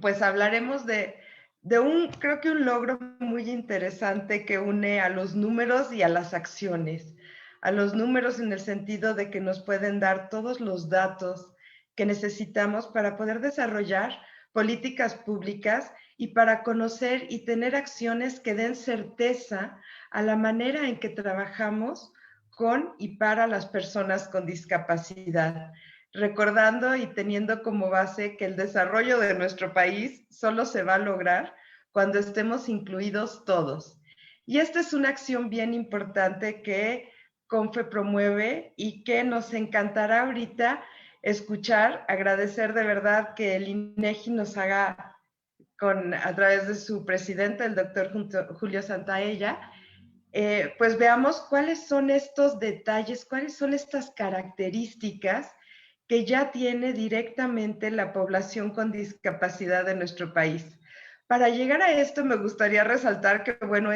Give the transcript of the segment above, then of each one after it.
pues hablaremos de creo que un logro muy interesante que une a los números y a las acciones. A los números en el sentido de que nos pueden dar todos los datos que necesitamos para poder desarrollar políticas públicas y para conocer y tener acciones que den certeza a la manera en que trabajamos con y para las personas con discapacidad, recordando y teniendo como base que el desarrollo de nuestro país solo se va a lograr cuando estemos incluidos todos. Y esta es una acción bien importante que CONFE promueve y que nos encantará ahorita escuchar, agradecer de verdad que el INEGI nos haga a través de su presidente, el doctor Julio Santaella, pues veamos cuáles son estos detalles, cuáles son estas características que ya tiene directamente la población con discapacidad de nuestro país. Para llegar a esto me gustaría resaltar que, bueno,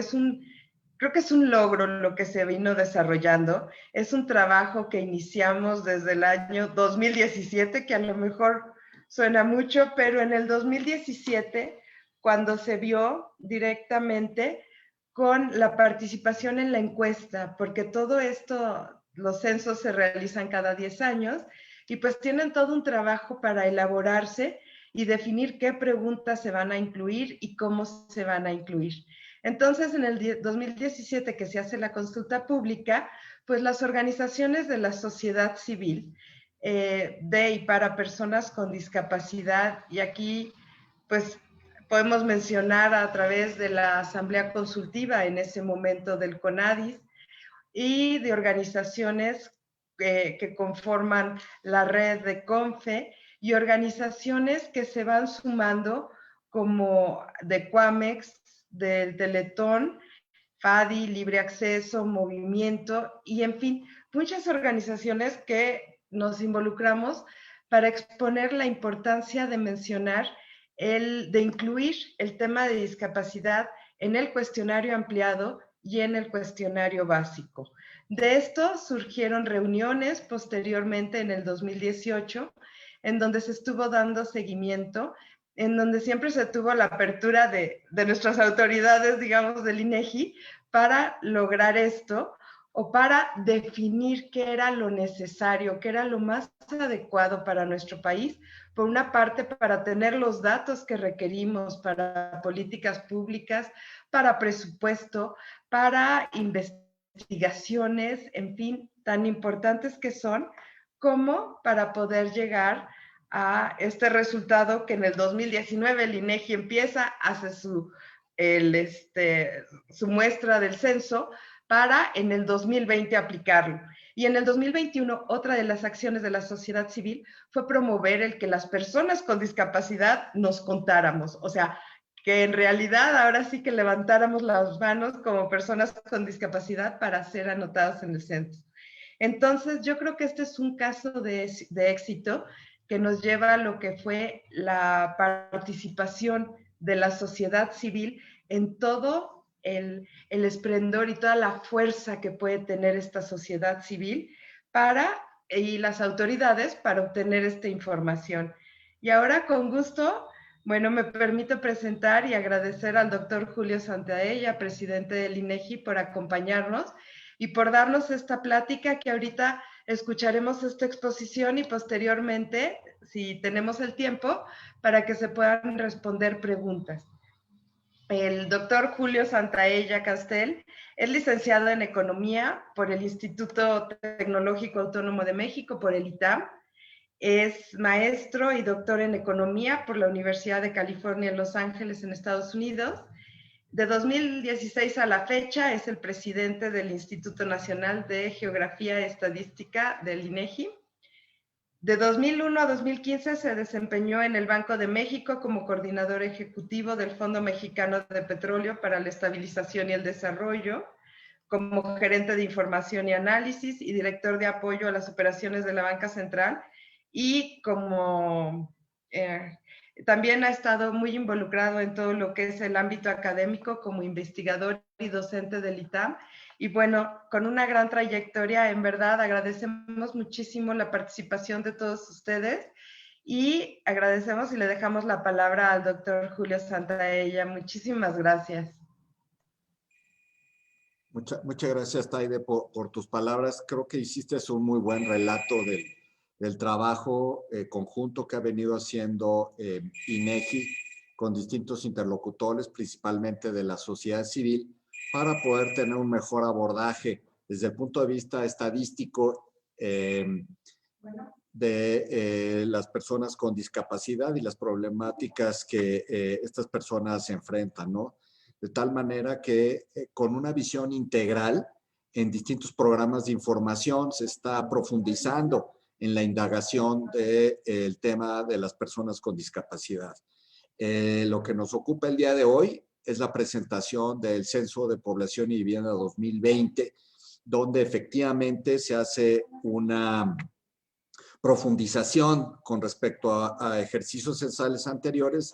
creo que es un logro lo que se vino desarrollando. Es un trabajo que iniciamos desde el año 2017, que a lo mejor suena mucho, pero en el 2017, cuando se vio directamente con la participación en la encuesta, porque todo esto, los censos se realizan cada 10 años y pues tienen todo un trabajo para elaborarse y definir qué preguntas se van a incluir y cómo se van a incluir. Entonces, en el 2017 que se hace la consulta pública, pues las organizaciones de la sociedad civil de y para personas con discapacidad, y aquí pues podemos mencionar a través de la asamblea consultiva en ese momento del CONADIS y de organizaciones que conforman la red de CONFE y organizaciones que se van sumando como de Cuamex, del Teletón, FADI, Libre Acceso, Movimiento y en fin, muchas organizaciones que nos involucramos para exponer la importancia de mencionar de incluir el tema de discapacidad en el cuestionario ampliado y en el cuestionario básico. De esto surgieron reuniones posteriormente en el 2018, en donde se estuvo dando seguimiento, en donde siempre se tuvo la apertura de nuestras autoridades, digamos, del INEGI, para lograr esto o para definir qué era lo necesario, qué era lo más adecuado para nuestro país. Por una parte, para tener los datos que requerimos para políticas públicas, para presupuesto, para investigaciones, en fin, tan importantes que son, como para poder llegar a este resultado que en el 2019 el INEGI empieza, hace su muestra del censo para en el 2020 aplicarlo. Y en el 2021, otra de las acciones de la sociedad civil fue promover el que las personas con discapacidad nos contáramos, o sea, que en realidad ahora sí que levantáramos las manos como personas con discapacidad para ser anotadas en el censo. Entonces, yo creo que este es un caso de éxito que nos lleva a lo que fue la participación de la sociedad civil en todo el esplendor y toda la fuerza que puede tener esta sociedad civil y las autoridades para obtener esta información. Y ahora, con gusto, bueno, me permito presentar y agradecer al doctor Julio Santaella, presidente del INEGI, por acompañarnos y por darnos esta plática que ahorita escucharemos esta exposición y posteriormente, si tenemos el tiempo, para que se puedan responder preguntas. El doctor Julio Santaella Castel es licenciado en Economía por el Instituto Tecnológico Autónomo de México, por el ITAM. Es maestro y doctor en Economía por la Universidad de California en Los Ángeles, en Estados Unidos. De 2016 a la fecha es el presidente del Instituto Nacional de Geografía y Estadística del INEGI. De 2001 a 2015 se desempeñó en el Banco de México como coordinador ejecutivo del Fondo Mexicano de Petróleo para la Estabilización y el Desarrollo, como gerente de información y análisis y director de apoyo a las operaciones de la banca central y como también ha estado muy involucrado en todo lo que es el ámbito académico como investigador y docente del ITAM. Y bueno, con una gran trayectoria, en verdad agradecemos muchísimo la participación de todos ustedes Y agradecemos y le dejamos la palabra al doctor Julio Santaella. Muchísimas gracias. Muchas gracias, Taide, por tus palabras. Creo que hiciste un muy buen relato del trabajo conjunto que ha venido haciendo INEGI con distintos interlocutores, principalmente de la sociedad civil, para poder tener un mejor abordaje desde el punto de vista estadístico de las personas con discapacidad y las problemáticas que estas personas se enfrentan, ¿no? De tal manera que con una visión integral en distintos programas de información se está profundizando en la indagación del tema de las personas con discapacidad. Lo que nos ocupa el día de hoy es la presentación del Censo de Población y Vivienda 2020, donde efectivamente se hace una profundización con respecto a ejercicios censales anteriores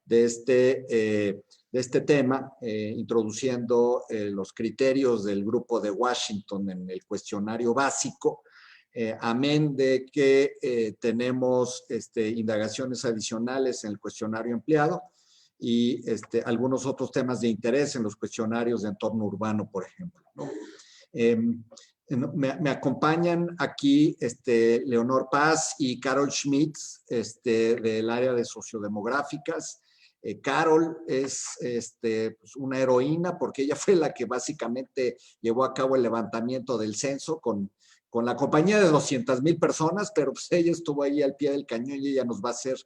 de este tema, introduciendo los criterios del grupo de Washington en el cuestionario básico, amén de que tenemos indagaciones adicionales en el cuestionario empleado y algunos otros temas de interés en los cuestionarios de entorno urbano, por ejemplo, ¿no? Me acompañan aquí Leonor Paz y Carol Schmitz del área de sociodemográficas. Carol es pues una heroína porque ella fue la que básicamente llevó a cabo el levantamiento del censo con la compañía de 200,000 personas, pero pues ella estuvo ahí al pie del cañón y ella nos va a hacer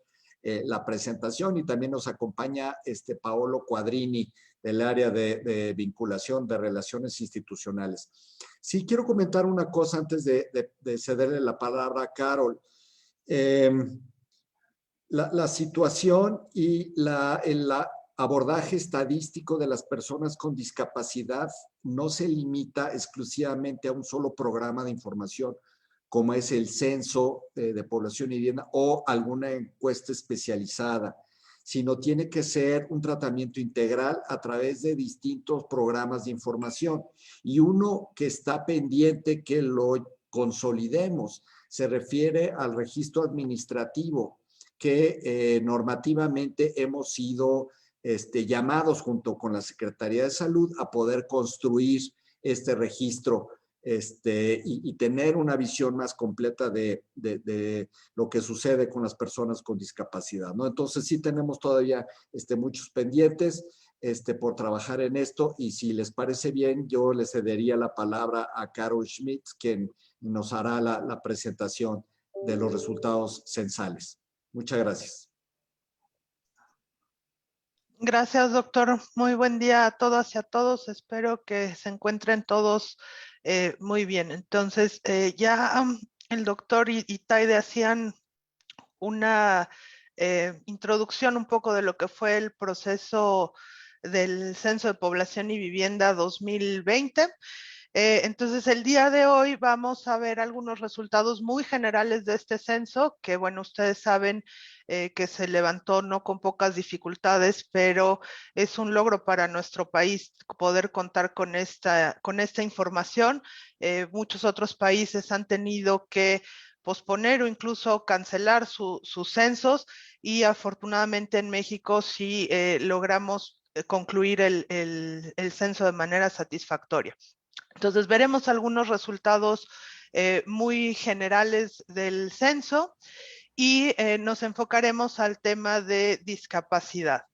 la presentación. Y también nos acompaña Paolo Quadrini del área de vinculación de relaciones institucionales. Sí, quiero comentar una cosa antes de cederle la palabra a Carol. La situación y el abordaje estadístico de las personas con discapacidad no se limita exclusivamente a un solo programa de información, como es el censo de población y vivienda o alguna encuesta especializada, sino tiene que ser un tratamiento integral a través de distintos programas de información. Y uno que está pendiente que lo consolidemos se refiere al registro administrativo, que normativamente hemos sido llamados junto con la Secretaría de Salud a poder construir este registro y tener una visión más completa de lo que sucede con las personas con discapacidad, ¿no? Entonces sí tenemos todavía muchos pendientes por trabajar en esto, y si les parece bien, yo le cedería la palabra a Carol Schmitz, quien nos hará la presentación de los resultados censales. Muchas gracias. Gracias, doctor. Muy buen día a todas y a todos. Espero que se encuentren todos muy bien. Entonces, ya el doctor y Taide hacían una introducción un poco de lo que fue el proceso del Censo de Población y Vivienda 2020. Entonces, el día de hoy vamos a ver algunos resultados muy generales de este censo, que bueno, ustedes saben que se levantó no con pocas dificultades, pero es un logro para nuestro país poder contar con esta información. Muchos otros países han tenido que posponer o incluso cancelar sus censos, y afortunadamente en México sí logramos concluir el censo de manera satisfactoria. Entonces veremos algunos resultados muy generales del censo y nos enfocaremos al tema de discapacidad.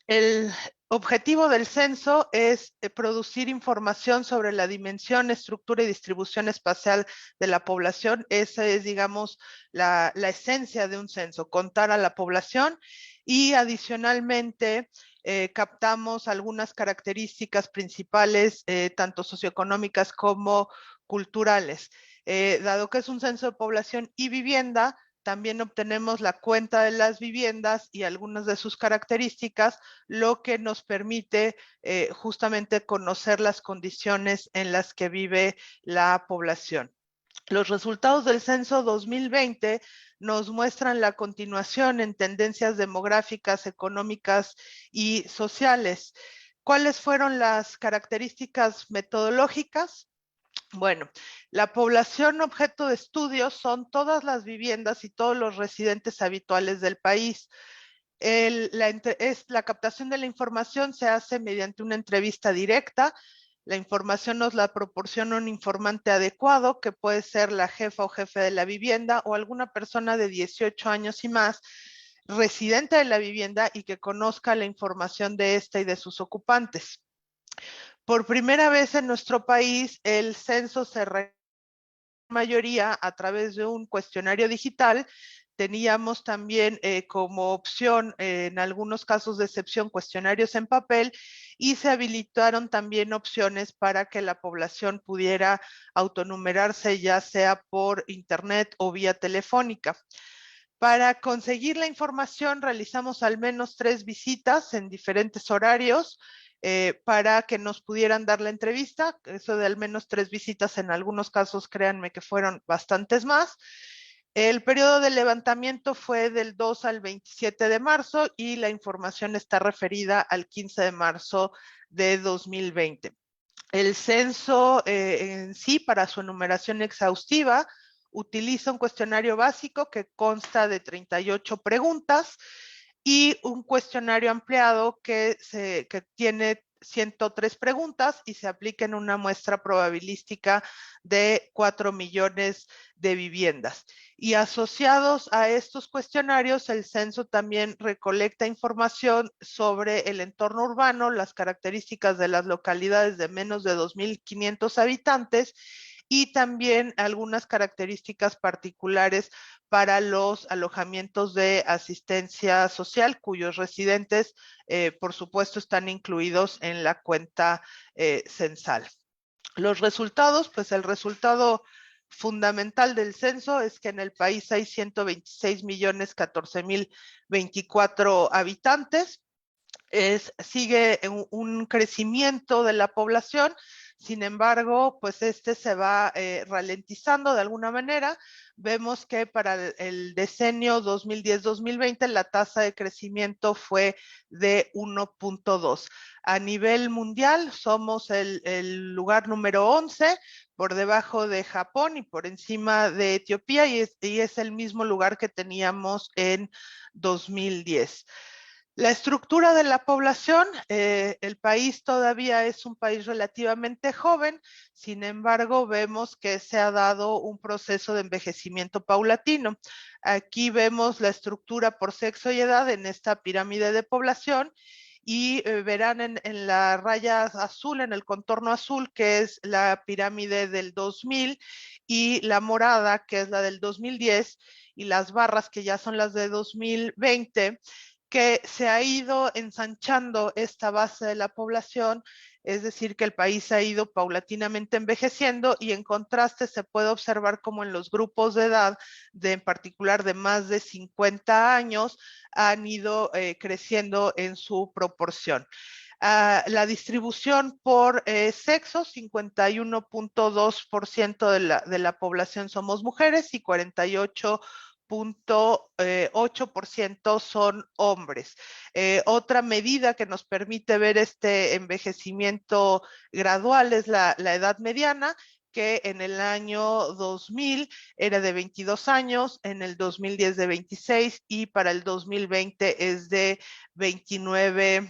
El objetivo del censo es producir información sobre la dimensión, estructura y distribución espacial de la población. Esa es, digamos, la esencia de un censo, contar a la población, y adicionalmente captamos algunas características principales, tanto socioeconómicas como culturales. Dado que es un censo de población y vivienda, también obtenemos la cuenta de las viviendas y algunas de sus características, lo que nos permite justamente conocer las condiciones en las que vive la población. Los resultados del censo 2020 nos muestran la continuación en tendencias demográficas, económicas y sociales. ¿Cuáles fueron las características metodológicas? Bueno, la población objeto de estudio son todas las viviendas y todos los residentes habituales del país. La captación de la información se hace mediante una entrevista directa. La información nos la proporciona un informante adecuado, que puede ser la jefa o jefe de la vivienda o alguna persona de 18 años y más, residente de la vivienda y que conozca la información de esta y de sus ocupantes. Por primera vez en nuestro país, el censo se mayoría a través de un cuestionario digital. Teníamos también como opción, en algunos casos de excepción, cuestionarios en papel, y se habilitaron también opciones para que la población pudiera autonumerarse, ya sea por internet o vía telefónica. Para conseguir la información realizamos al menos 3 visitas en diferentes horarios para que nos pudieran dar la entrevista. Eso de al menos 3 visitas en algunos casos, créanme que fueron bastantes más. El periodo de levantamiento fue del 2 al 27 de marzo y la información está referida al 15 de marzo de 2020. El censo en sí, para su enumeración exhaustiva, utiliza un cuestionario básico que consta de 38 preguntas y un cuestionario ampliado que tiene 103 preguntas y se aplica en una muestra probabilística de 4 millones de viviendas. Y asociados a estos cuestionarios, el censo también recolecta información sobre el entorno urbano, las características de las localidades de menos de 2.500 habitantes y también algunas características particulares para los alojamientos de asistencia social, cuyos residentes, por supuesto, están incluidos en la cuenta censal. Los resultados, pues el resultado fundamental del censo es que en el país hay 126.014.024 habitantes. Sigue un crecimiento de la población. Sin embargo, pues este se va ralentizando de alguna manera. Vemos que para el decenio 2010-2020 la tasa de crecimiento fue de 1.2. A nivel mundial somos el lugar número 11, por debajo de Japón y por encima de Etiopía, y es el mismo lugar que teníamos en 2010. La estructura de la población, el país todavía es un país relativamente joven, sin embargo vemos que se ha dado un proceso de envejecimiento paulatino. Aquí vemos la estructura por sexo y edad en esta pirámide de población y verán en la raya azul, en el contorno azul, que es la pirámide del 2000 y la morada, que es la del 2010 y las barras que ya son las de 2020, que se ha ido ensanchando esta base de la población, es decir, que el país ha ido paulatinamente envejeciendo y en contraste se puede observar como en los grupos de edad, en particular de más de 50 años, han ido creciendo en su proporción. La distribución por sexo, 51.2% de la población somos mujeres y 48.8% son hombres. Otra medida que nos permite ver este envejecimiento gradual es la edad mediana, que en el año 2000 era de 22 años, en el 2010 de 26 y para el 2020 es de 29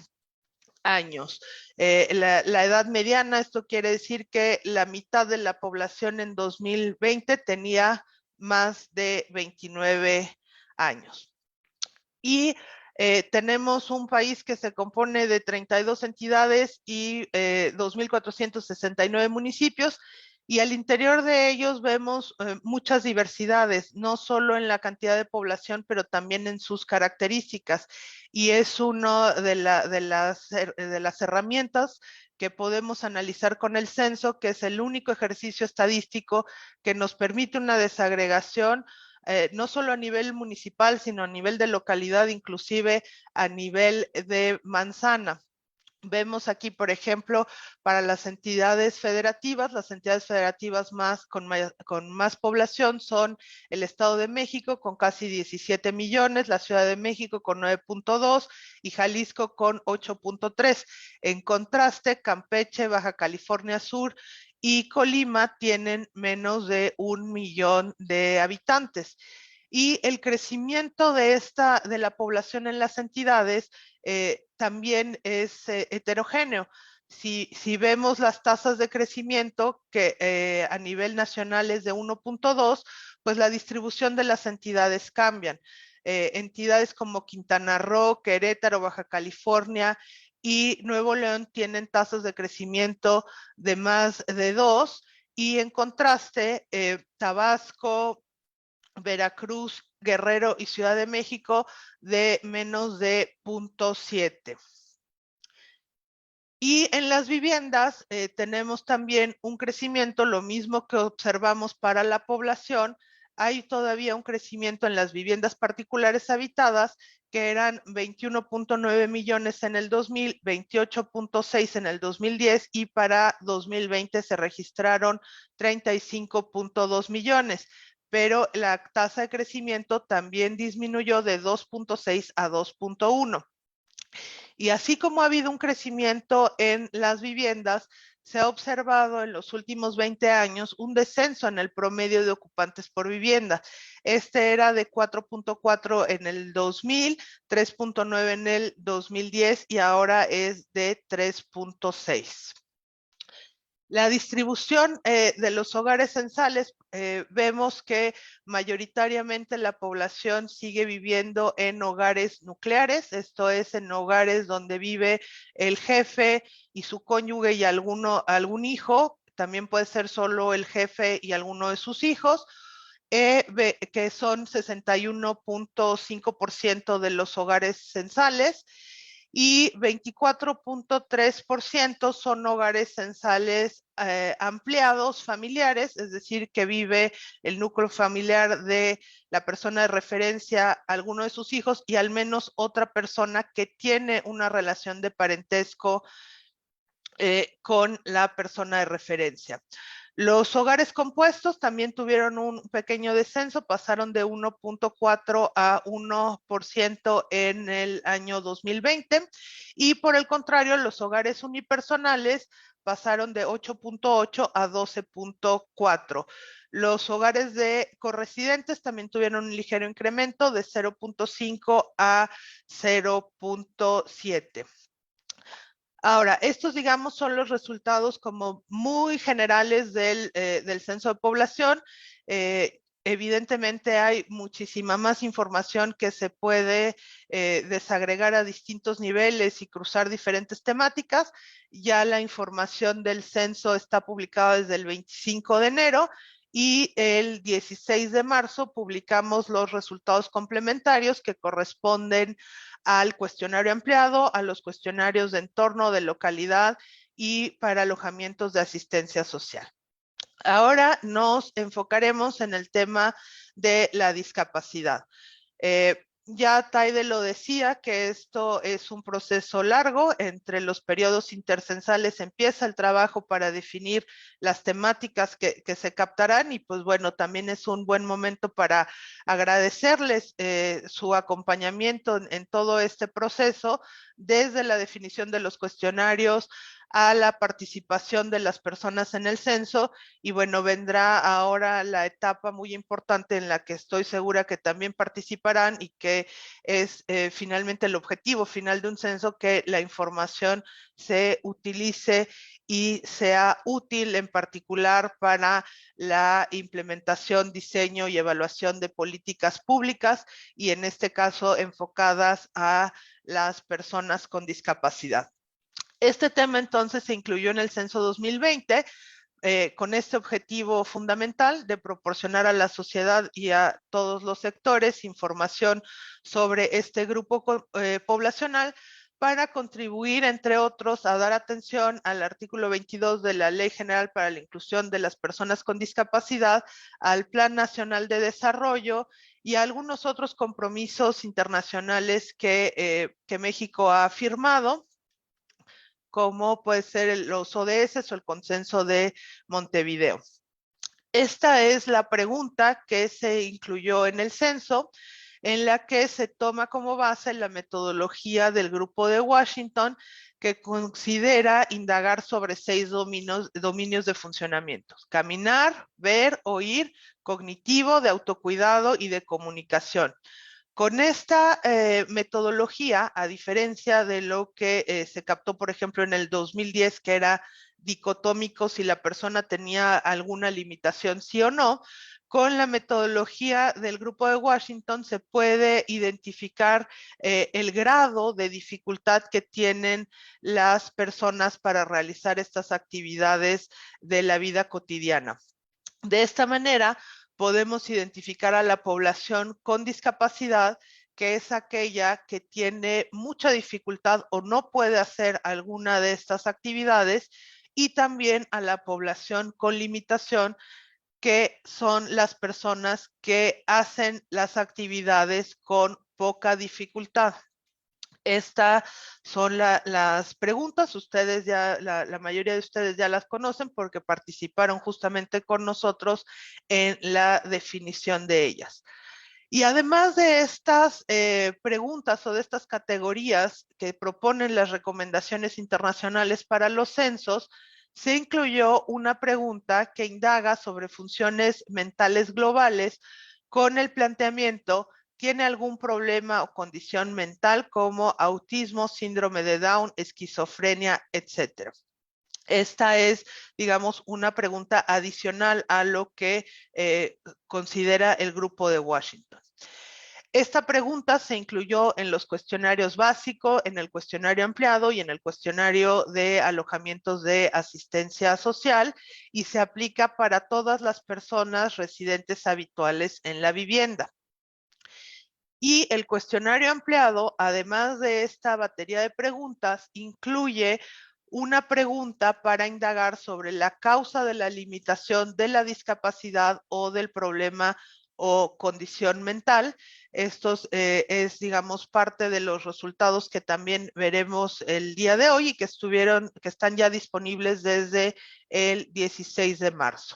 años. La edad mediana, esto quiere decir que la mitad de la población en 2020 tenía más de 29 años. Y tenemos un país que se compone de 32 entidades y 2.469 municipios, y al interior de ellos vemos muchas diversidades, no solo en la cantidad de población, pero también en sus características. Y es una de las herramientas que podemos analizar con el censo, que es el único ejercicio estadístico que nos permite una desagregación no solo a nivel municipal, sino a nivel de localidad, inclusive a nivel de manzana. Vemos aquí, por ejemplo, para las entidades federativas con más población son el Estado de México con casi 17 millones, la Ciudad de México con 9.2 y Jalisco con 8.3. En contraste, Campeche, Baja California Sur y Colima tienen menos de 1 millón de habitantes. Y el crecimiento de la población en las entidades también es heterogéneo. Si vemos las tasas de crecimiento, que a nivel nacional es de 1.2, pues la distribución de las entidades cambian. Entidades como Quintana Roo, Querétaro, Baja California y Nuevo León tienen tasas de crecimiento de más de 2, y en contraste, Tabasco, Veracruz, Guerrero y Ciudad de México de menos de 0.7. Y en las viviendas tenemos también un crecimiento, lo mismo que observamos para la población. Hay todavía un crecimiento en las viviendas particulares habitadas, que eran 21.9 millones en el 2000, 28.6 en el 2010, y para 2020 se registraron 35.2 millones. Pero la tasa de crecimiento también disminuyó de 2.6 a 2.1. Y así como ha habido un crecimiento en las viviendas, se ha observado en los últimos 20 años un descenso en el promedio de ocupantes por vivienda. Este era de 4.4 en el 2000, 3.9 en el 2010 y ahora es de 3.6. La distribución de los hogares censales, vemos que mayoritariamente la población sigue viviendo en hogares nucleares, esto es, en hogares donde vive el jefe y su cónyuge y algún hijo, también puede ser solo el jefe y alguno de sus hijos, que son 61.5% de los hogares censales, y 24.3% son hogares censales ampliados familiares, es decir, que vive el núcleo familiar de la persona de referencia, alguno de sus hijos y al menos otra persona que tiene una relación de parentesco con la persona de referencia. Los hogares compuestos también tuvieron un pequeño descenso, pasaron de 1.4 a 1% en el año 2020, y por el contrario, los hogares unipersonales pasaron de 8.8 a 12.4. Los hogares de corresidentes también tuvieron un ligero incremento de 0.5 a 0.7. Ahora, estos, digamos, son los resultados como muy generales del censo de población. Evidentemente hay muchísima más información que se puede desagregar a distintos niveles y cruzar diferentes temáticas. Ya la información del censo está publicada desde el 25 de enero y el 16 de marzo publicamos los resultados complementarios que corresponden al cuestionario ampliado, a los cuestionarios de entorno, de localidad y para alojamientos de asistencia social. Ahora nos enfocaremos en el tema de la discapacidad. Ya Taide lo decía, que esto es un proceso largo. Entre los periodos intercensales empieza el trabajo para definir las temáticas que se captarán, y pues bueno, también es un buen momento para agradecerles su acompañamiento en todo este proceso, desde la definición de los cuestionarios a la participación de las personas en el censo. Y bueno, vendrá ahora la etapa muy importante en la que estoy segura que también participarán y que es finalmente el objetivo final de un censo, que la información se utilice y sea útil en particular para la implementación, diseño y evaluación de políticas públicas, y en este caso enfocadas a las personas con discapacidad. Este tema entonces se incluyó en el censo 2020 con este objetivo fundamental de proporcionar a la sociedad y a todos los sectores información sobre este grupo poblacional, para contribuir, entre otros, a dar atención al artículo 22 de la Ley General para la Inclusión de las Personas con Discapacidad, al Plan Nacional de Desarrollo y a algunos otros compromisos internacionales que México ha firmado, como puede ser los ODS o el Consenso de Montevideo. Esta es la pregunta que se incluyó en el censo. en la que se toma como base la metodología del Grupo de Washington, que considera indagar sobre 6 dominios de funcionamiento: caminar, ver, oír, cognitivo, de autocuidado y de comunicación. Con esta metodología, a diferencia de lo que se captó, por ejemplo, en el 2010, que era dicotómico si la persona tenía alguna limitación, sí o no, con la metodología del Grupo de Washington se puede identificar el grado de dificultad que tienen las personas para realizar estas actividades de la vida cotidiana. De esta manera, podemos identificar a la población con discapacidad, que es aquella que tiene mucha dificultad o no puede hacer alguna de estas actividades, y también a la población con limitación, que son las personas que hacen las actividades con poca dificultad. Estas son las preguntas. Ustedes ya, la mayoría de ustedes ya las conocen porque participaron justamente con nosotros en la definición de ellas. Y además de estas preguntas o de estas categorías que proponen las recomendaciones internacionales para los censos, se incluyó una pregunta que indaga sobre funciones mentales globales con el planteamiento: ¿tiene algún problema o condición mental como autismo, síndrome de Down, esquizofrenia, etcétera? Esta es, digamos, una pregunta adicional a lo que considera el Grupo de Washington. Esta pregunta se incluyó en los cuestionarios básicos, en el cuestionario ampliado y en el cuestionario de alojamientos de asistencia social, y se aplica para todas las personas residentes habituales en la vivienda. Y el cuestionario ampliado, además de esta batería de preguntas, incluye una pregunta para indagar sobre la causa de la limitación, de la discapacidad o del problema o condición mental. Estos es, digamos, parte de los resultados que también veremos el día de hoy y que están ya disponibles desde el 16 de marzo.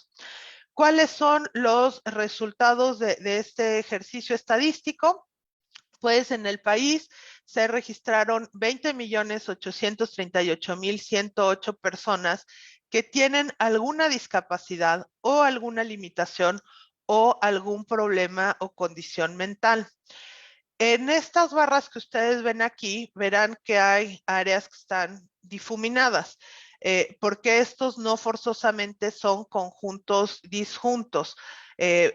¿Cuáles son los resultados de este ejercicio estadístico? Pues en el país se registraron 20.838.108 personas que tienen alguna discapacidad o alguna limitación o algún problema o condición mental. En estas barras que ustedes ven aquí, verán que hay áreas que están difuminadas, porque estos no forzosamente son conjuntos disjuntos.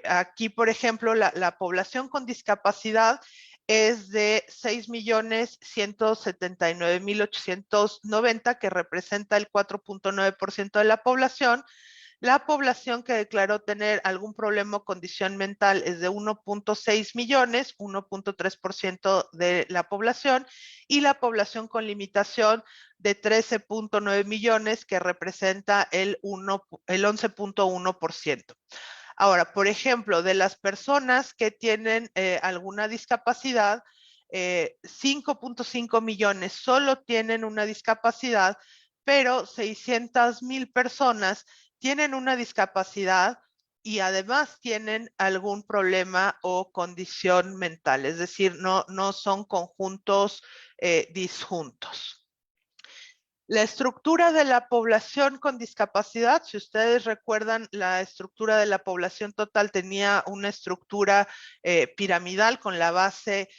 Aquí, por ejemplo, la población con discapacidad es de 6.179.890, que representa el 4.9% de la población. La población que declaró tener algún problema o condición mental es de 1.6 millones, 1.3% de la población, y la población con limitación de 13.9 millones, que representa el 11.1%. Ahora, por ejemplo, de las personas que tienen alguna discapacidad, 5.5 millones solo tienen una discapacidad, pero 600,000 personas tienen una discapacidad y además tienen algún problema o condición mental, es decir, no son conjuntos disjuntos. La estructura de la población con discapacidad, si ustedes recuerdan, la estructura de la población total tenía una estructura piramidal con la base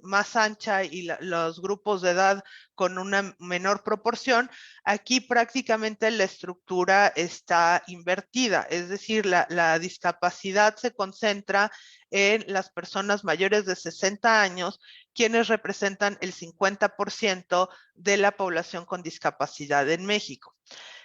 más ancha y los grupos de edad con una menor proporción. Aquí prácticamente la estructura está invertida, es decir, la discapacidad se concentra en las personas mayores de 60 años, quienes representan el 50% de la población con discapacidad en México.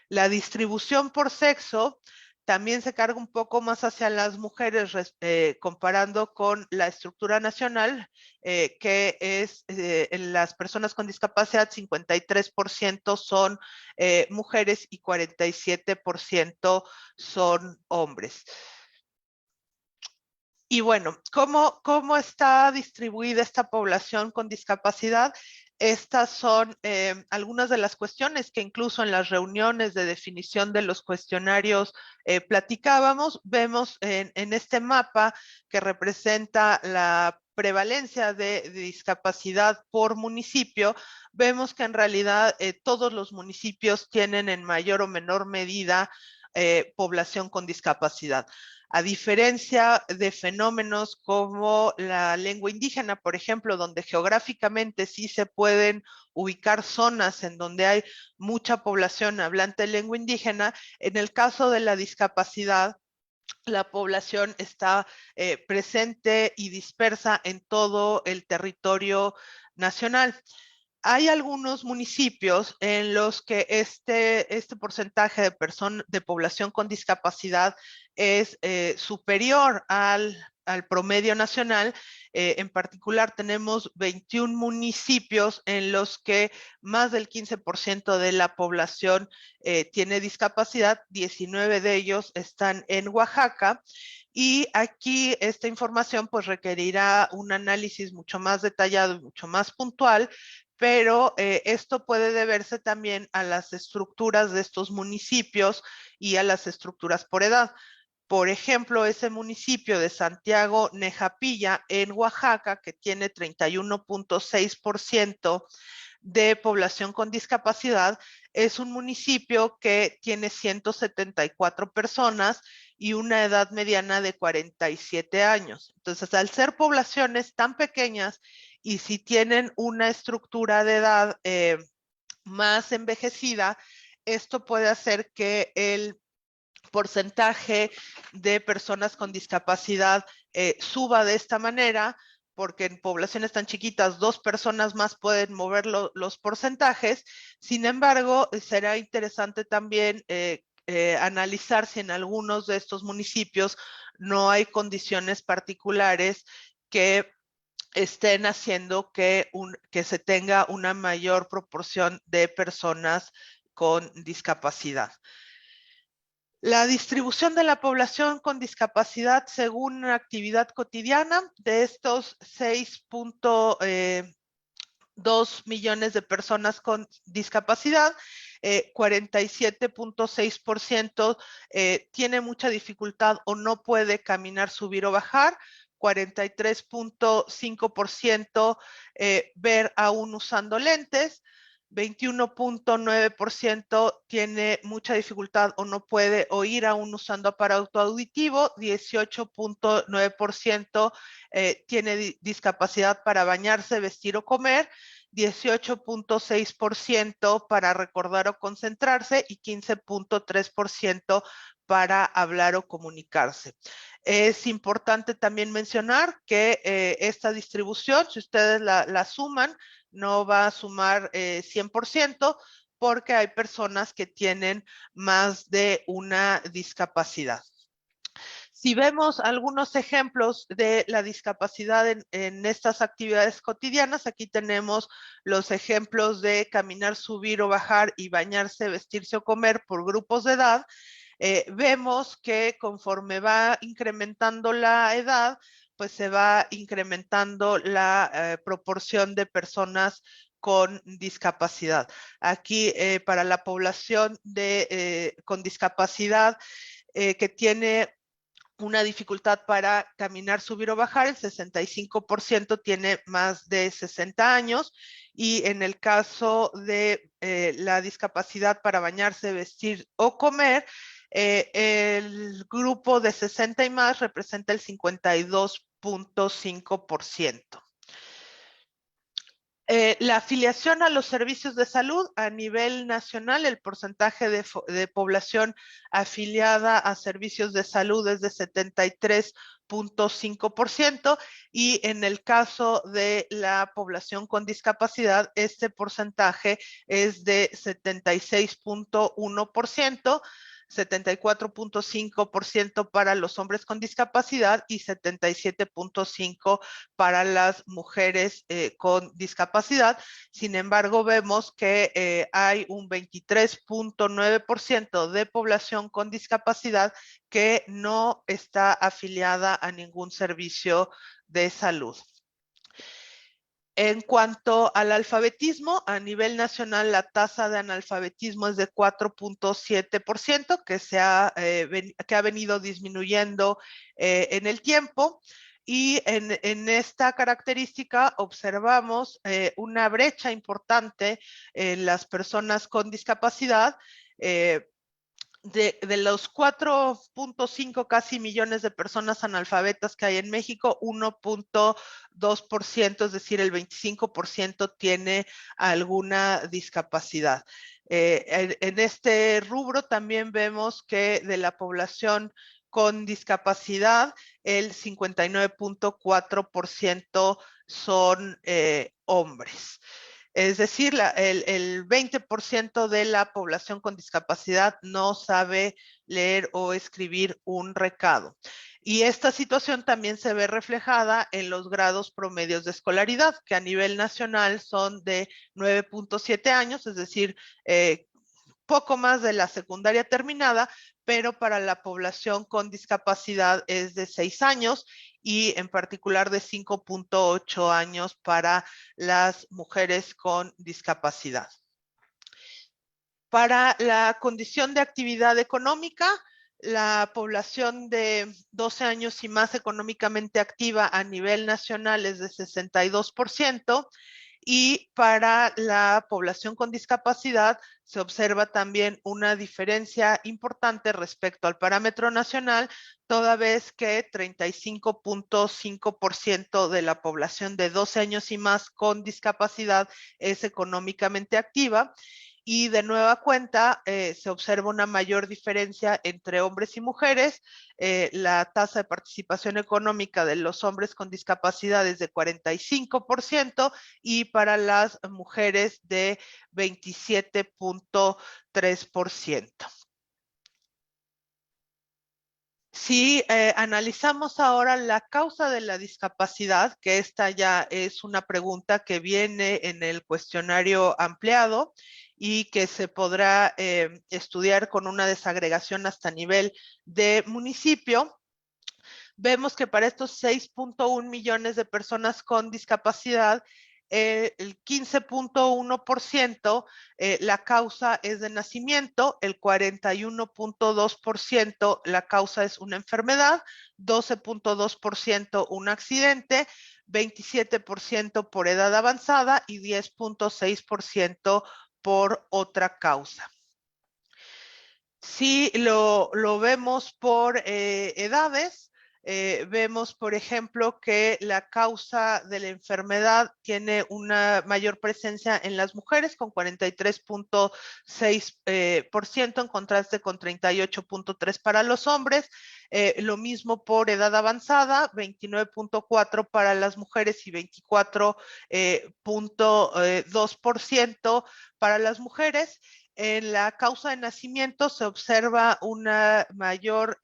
La distribución por sexo también se carga un poco más hacia las mujeres, comparando con la estructura nacional, que es en las personas con discapacidad, 53% son mujeres y 47% son hombres. Y bueno, ¿cómo está distribuida esta población con discapacidad? Estas son algunas de las cuestiones que incluso en las reuniones de definición de los cuestionarios platicábamos. Vemos en este mapa, que representa la prevalencia de discapacidad por municipio, vemos que en realidad todos los municipios tienen en mayor o menor medida población con discapacidad. A diferencia de fenómenos como la lengua indígena, por ejemplo, donde geográficamente sí se pueden ubicar zonas en donde hay mucha población hablante de lengua indígena, en el caso de la discapacidad, la población está presente y dispersa en todo el territorio nacional. Hay algunos municipios en los que este porcentaje de población con discapacidad es superior al promedio nacional. En particular, tenemos 21 municipios en los que más del 15% de la población tiene discapacidad. 19 de ellos están en Oaxaca. Y aquí esta información pues requerirá un análisis mucho más detallado y mucho más puntual, pero esto puede deberse también a las estructuras de estos municipios y a las estructuras por edad. Por ejemplo, ese municipio de Santiago Nejapilla en Oaxaca, que tiene 31.6% de población con discapacidad, es un municipio que tiene 174 personas y una edad mediana de 47 años. Entonces, al ser poblaciones tan pequeñas y si tienen una estructura de edad más envejecida, esto puede hacer que el porcentaje de personas con discapacidad suba de esta manera, porque en poblaciones tan chiquitas 2 personas más pueden mover los porcentajes. Sin embargo, será interesante también analizar si en algunos de estos municipios no hay condiciones particulares que estén haciendo que se tenga una mayor proporción de personas con discapacidad. La distribución de la población con discapacidad según una actividad cotidiana, de estos 6.2 millones de personas con discapacidad, 47.6% tiene mucha dificultad o no puede caminar, subir o bajar. 43.5% ver aún usando lentes. 21.9% tiene mucha dificultad o no puede oír aún usando aparato auditivo. 18.9% tiene discapacidad para bañarse, vestir o comer. 18.6% para recordar o concentrarse y 15.3% para hablar o comunicarse. Es importante también mencionar que esta distribución, si ustedes la suman, no va a sumar 100% porque hay personas que tienen más de una discapacidad. Si vemos algunos ejemplos de la discapacidad en estas actividades cotidianas, aquí tenemos los ejemplos de caminar, subir o bajar y bañarse, vestirse o comer por grupos de edad. Vemos que conforme va incrementando la edad, pues se va incrementando la proporción de personas con discapacidad. Aquí para la población con discapacidad que tiene una dificultad para caminar, subir o bajar, el 65% tiene más de 60 años y en el caso de la discapacidad para bañarse, vestir o comer, el grupo de 60 y más representa el 52.5%. La afiliación a los servicios de salud a nivel nacional, el porcentaje de población afiliada a servicios de salud es de 73.5% y en el caso de la población con discapacidad, este porcentaje es de 76.1%. 74.5% para los hombres con discapacidad y 77.5% para las mujeres con discapacidad. Sin embargo, vemos que hay un 23.9% de población con discapacidad que no está afiliada a ningún servicio de salud. En cuanto al alfabetismo, a nivel nacional la tasa de analfabetismo es de 4.7%, que ha venido disminuyendo en el tiempo. Y en esta característica observamos una brecha importante en las personas con discapacidad. De los 4.5 casi millones de personas analfabetas que hay en México, 1.2%, es decir, el 25% tiene alguna discapacidad. En este rubro también vemos que de la población con discapacidad, el 59.4% son hombres. Es decir, el 20% de la población con discapacidad no sabe leer o escribir un recado. Y esta situación también se ve reflejada en los grados promedios de escolaridad, que a nivel nacional son de 9.7 años, es decir, poco más de la secundaria terminada, pero para la población con discapacidad es de 6 años y en particular de 5.8 años para las mujeres con discapacidad. Para la condición de actividad económica, la población de 12 años y más económicamente activa a nivel nacional es de 62%. Y para la población con discapacidad se observa también una diferencia importante respecto al parámetro nacional, toda vez que 35.5% de la población de 12 años y más con discapacidad es económicamente activa. Y de nueva cuenta se observa una mayor diferencia entre hombres y mujeres. La tasa de participación económica de los hombres con discapacidad es de 45% y para las mujeres de 27.3%. Si analizamos ahora la causa de la discapacidad, que esta ya es una pregunta que viene en el cuestionario ampliado y que se podrá estudiar con una desagregación hasta nivel de municipio, vemos que para estos 6.1 millones de personas con discapacidad, el 15.1% la causa es de nacimiento, el 41.2% la causa es una enfermedad, 12.2% un accidente, 27% por edad avanzada y 10.6% por otra causa. Si lo vemos por edades, vemos, por ejemplo, que la causa de la enfermedad tiene una mayor presencia en las mujeres con 43.6% en contraste con 38.3% para los hombres. Lo mismo por edad avanzada, 29.4% para las mujeres y 24.2% para las mujeres. En la causa de nacimiento se observa una mayor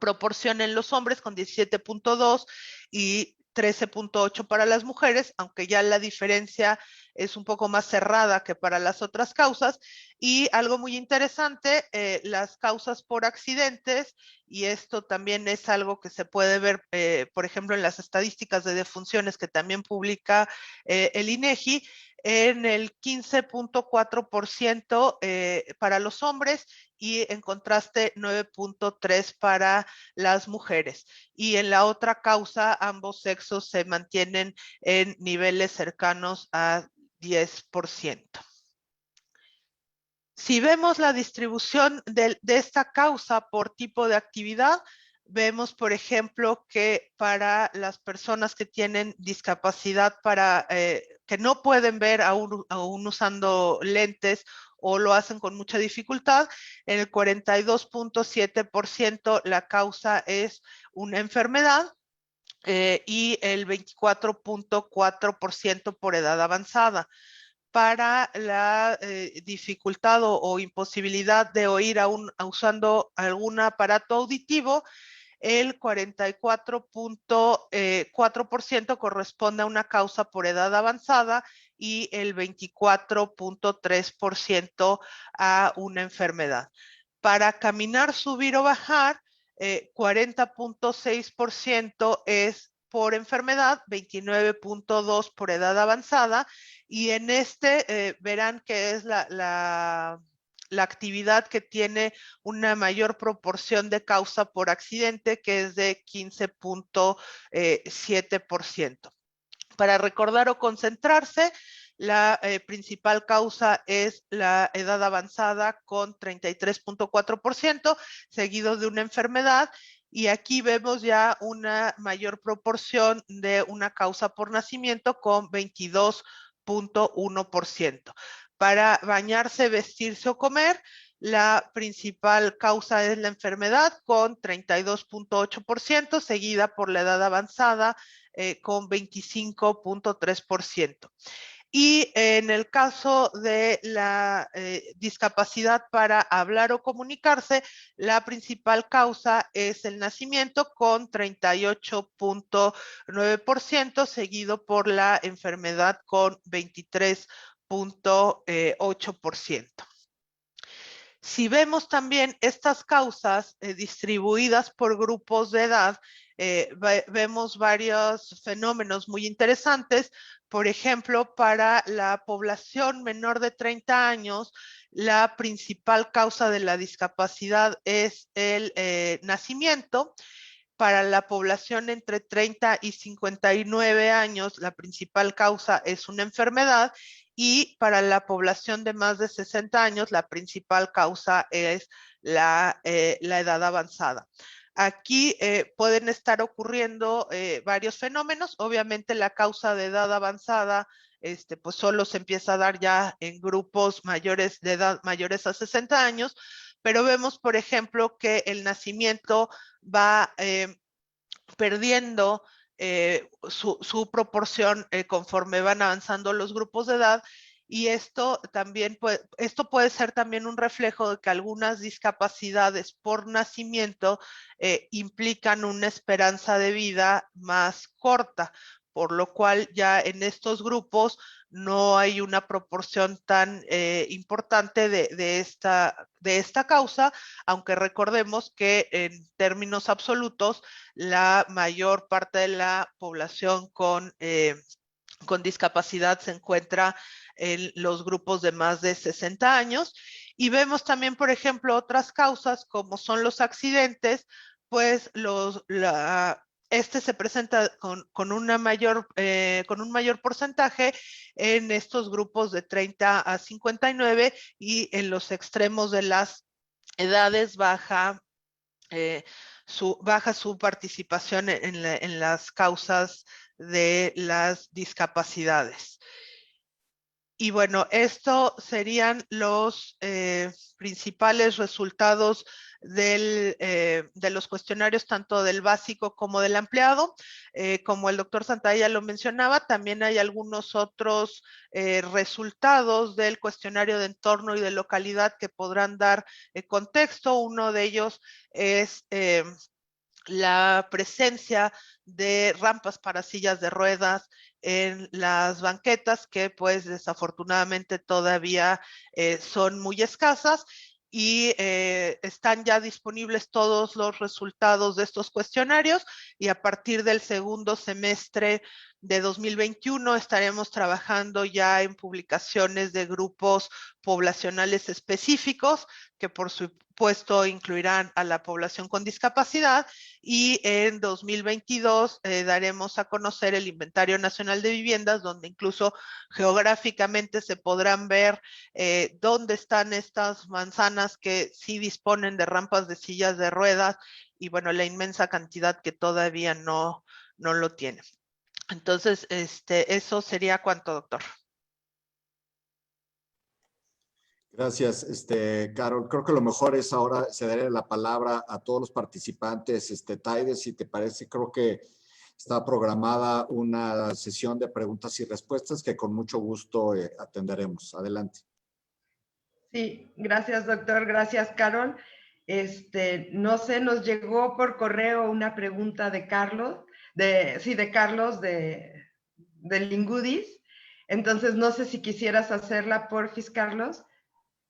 proporción en los hombres con 17.2 y 13.8 para las mujeres, aunque ya la diferencia es un poco más cerrada que para las otras causas. Y algo muy interesante, las causas por accidentes, y esto también es algo que se puede ver, por ejemplo, en las estadísticas de defunciones que también publica el INEGI, en el 15.4% para los hombres y en contraste 9.3% para las mujeres. Y en la otra causa, ambos sexos se mantienen en niveles cercanos a 10%. Si vemos la distribución de esta causa por tipo de actividad, vemos, por ejemplo, que para las personas que tienen discapacidad que no pueden ver aún usando lentes o lo hacen con mucha dificultad, en el 42.7% la causa es una enfermedad y el 24.4% por edad avanzada. Para la dificultad o imposibilidad de oír usando algún aparato auditivo, el 44.4% corresponde a una causa por edad avanzada y el 24.3% a una enfermedad. Para caminar, subir o bajar, 40.6% es por enfermedad, 29.2% por edad avanzada, y en este verán que es la la actividad que tiene una mayor proporción de causa por accidente, que es de 15.7%. Para recordar o concentrarse, la principal causa es la edad avanzada con 33.4%, seguido de una enfermedad. Y aquí vemos ya una mayor proporción de una causa por nacimiento con 22.1%. Para bañarse, vestirse o comer, la principal causa es la enfermedad con 32.8%, seguida por la edad avanzada con 25.3%. Y en el caso de la discapacidad para hablar o comunicarse, la principal causa es el nacimiento con 38.9%, seguido por la enfermedad con 23.8%. Si vemos también estas causas distribuidas por grupos de edad, vemos varios fenómenos muy interesantes. Por ejemplo, para la población menor de 30 años, la principal causa de la discapacidad es el nacimiento. Para la población entre 30 y 59 años, la principal causa es una enfermedad, y para la población de más de 60 años, la principal causa es la edad avanzada. Aquí pueden estar ocurriendo varios fenómenos. Obviamente la causa de edad avanzada pues solo se empieza a dar ya en grupos mayores de edad, mayores a 60 años, pero vemos, por ejemplo, que el nacimiento va perdiendo su proporción conforme van avanzando los grupos de edad. Y esto puede ser también un reflejo de que algunas discapacidades por nacimiento implican una esperanza de vida más corta, por lo cual ya en estos grupos no hay una proporción tan importante de esta causa, aunque recordemos que en términos absolutos la mayor parte de la población con discapacidad se encuentra en los grupos de más de 60 años. Y vemos también, por ejemplo, otras causas como son los accidentes, pues se presenta con un mayor porcentaje en estos grupos de 30 a 59, y en los extremos de las edades baja su participación en las causas de las discapacidades. Y bueno, estos serían los principales resultados de los cuestionarios, tanto del básico como del ampliado. Como el doctor Santalla lo mencionaba, también hay algunos otros resultados del cuestionario de entorno y de localidad que podrán dar contexto. Uno de ellos es la presencia de rampas para sillas de ruedas en las banquetas, que pues desafortunadamente todavía son muy escasas, y están ya disponibles todos los resultados de estos cuestionarios, y a partir del segundo semestre de 2021 estaremos trabajando ya en publicaciones de grupos poblacionales específicos, que por supuesto incluirán a la población con discapacidad, y en 2022 daremos a conocer el Inventario Nacional de Viviendas, donde incluso geográficamente se podrán ver dónde están estas manzanas que sí disponen de rampas de sillas de ruedas, y bueno, la inmensa cantidad que todavía no lo tienen. Entonces, eso sería cuanto, doctor. Gracias, Carol. Creo que lo mejor es ahora ceder la palabra a todos los participantes. Taide, si te parece, creo que está programada una sesión de preguntas y respuestas que con mucho gusto atenderemos. Adelante. Sí, gracias, doctor. Gracias, Carol. No sé, nos llegó por correo una pregunta de Carlos, del Lingudis. Entonces, no sé si quisieras hacerla, porfis, Carlos.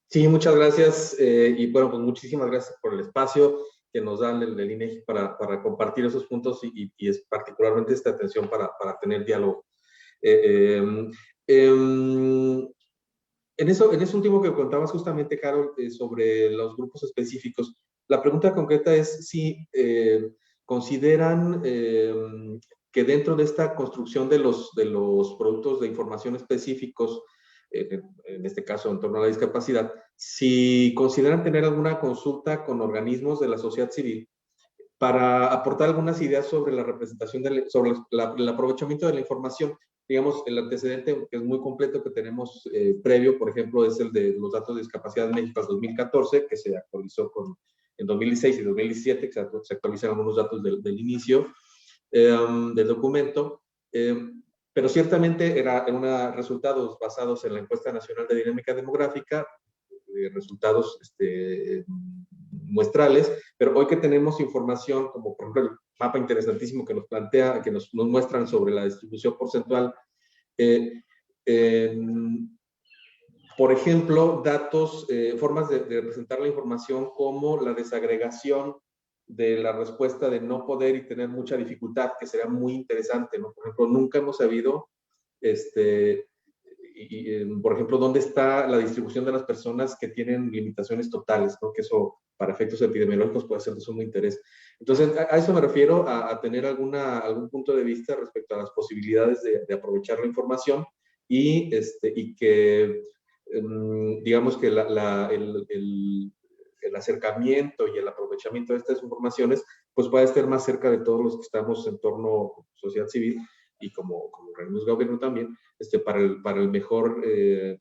Sí, muchas gracias. Y bueno, pues muchísimas gracias por el espacio que nos dan el INEGI para compartir esos puntos y es particularmente esta atención para tener diálogo. En eso último que contabas justamente, Carol, sobre los grupos específicos, la pregunta concreta es si consideran que dentro de esta construcción de los productos de información específicos, en este caso en torno a la discapacidad, si consideran tener alguna consulta con organismos de la sociedad civil para aportar algunas ideas sobre la representación, sobre el aprovechamiento de la información. Digamos, el antecedente que es muy completo que tenemos previo, por ejemplo, es el de los datos de discapacidad en México 2014, que se actualizó en 2016 y 2017, que se actualizan algunos datos del inicio del documento, pero ciertamente eran resultados basados en la encuesta nacional de dinámica demográfica, resultados muestrales, pero hoy que tenemos información, como por ejemplo el mapa interesantísimo que nos plantea, que nos muestran sobre la distribución porcentual, por ejemplo, datos, formas de presentar la información como la desagregación de la respuesta de no poder y tener mucha dificultad, que sería muy interesante, ¿no? Por ejemplo, nunca hemos sabido, por ejemplo, dónde está la distribución de las personas que tienen limitaciones totales, ¿no? Que eso, para efectos epidemiológicos, puede ser de sumo interés. Entonces, a eso me refiero, a tener algún punto de vista respecto a las posibilidades de aprovechar la información y que, digamos que el acercamiento y el aprovechamiento de estas informaciones, pues puede estar más cerca de todos los que estamos en torno a sociedad civil y como organismos de gobierno también, para el mejor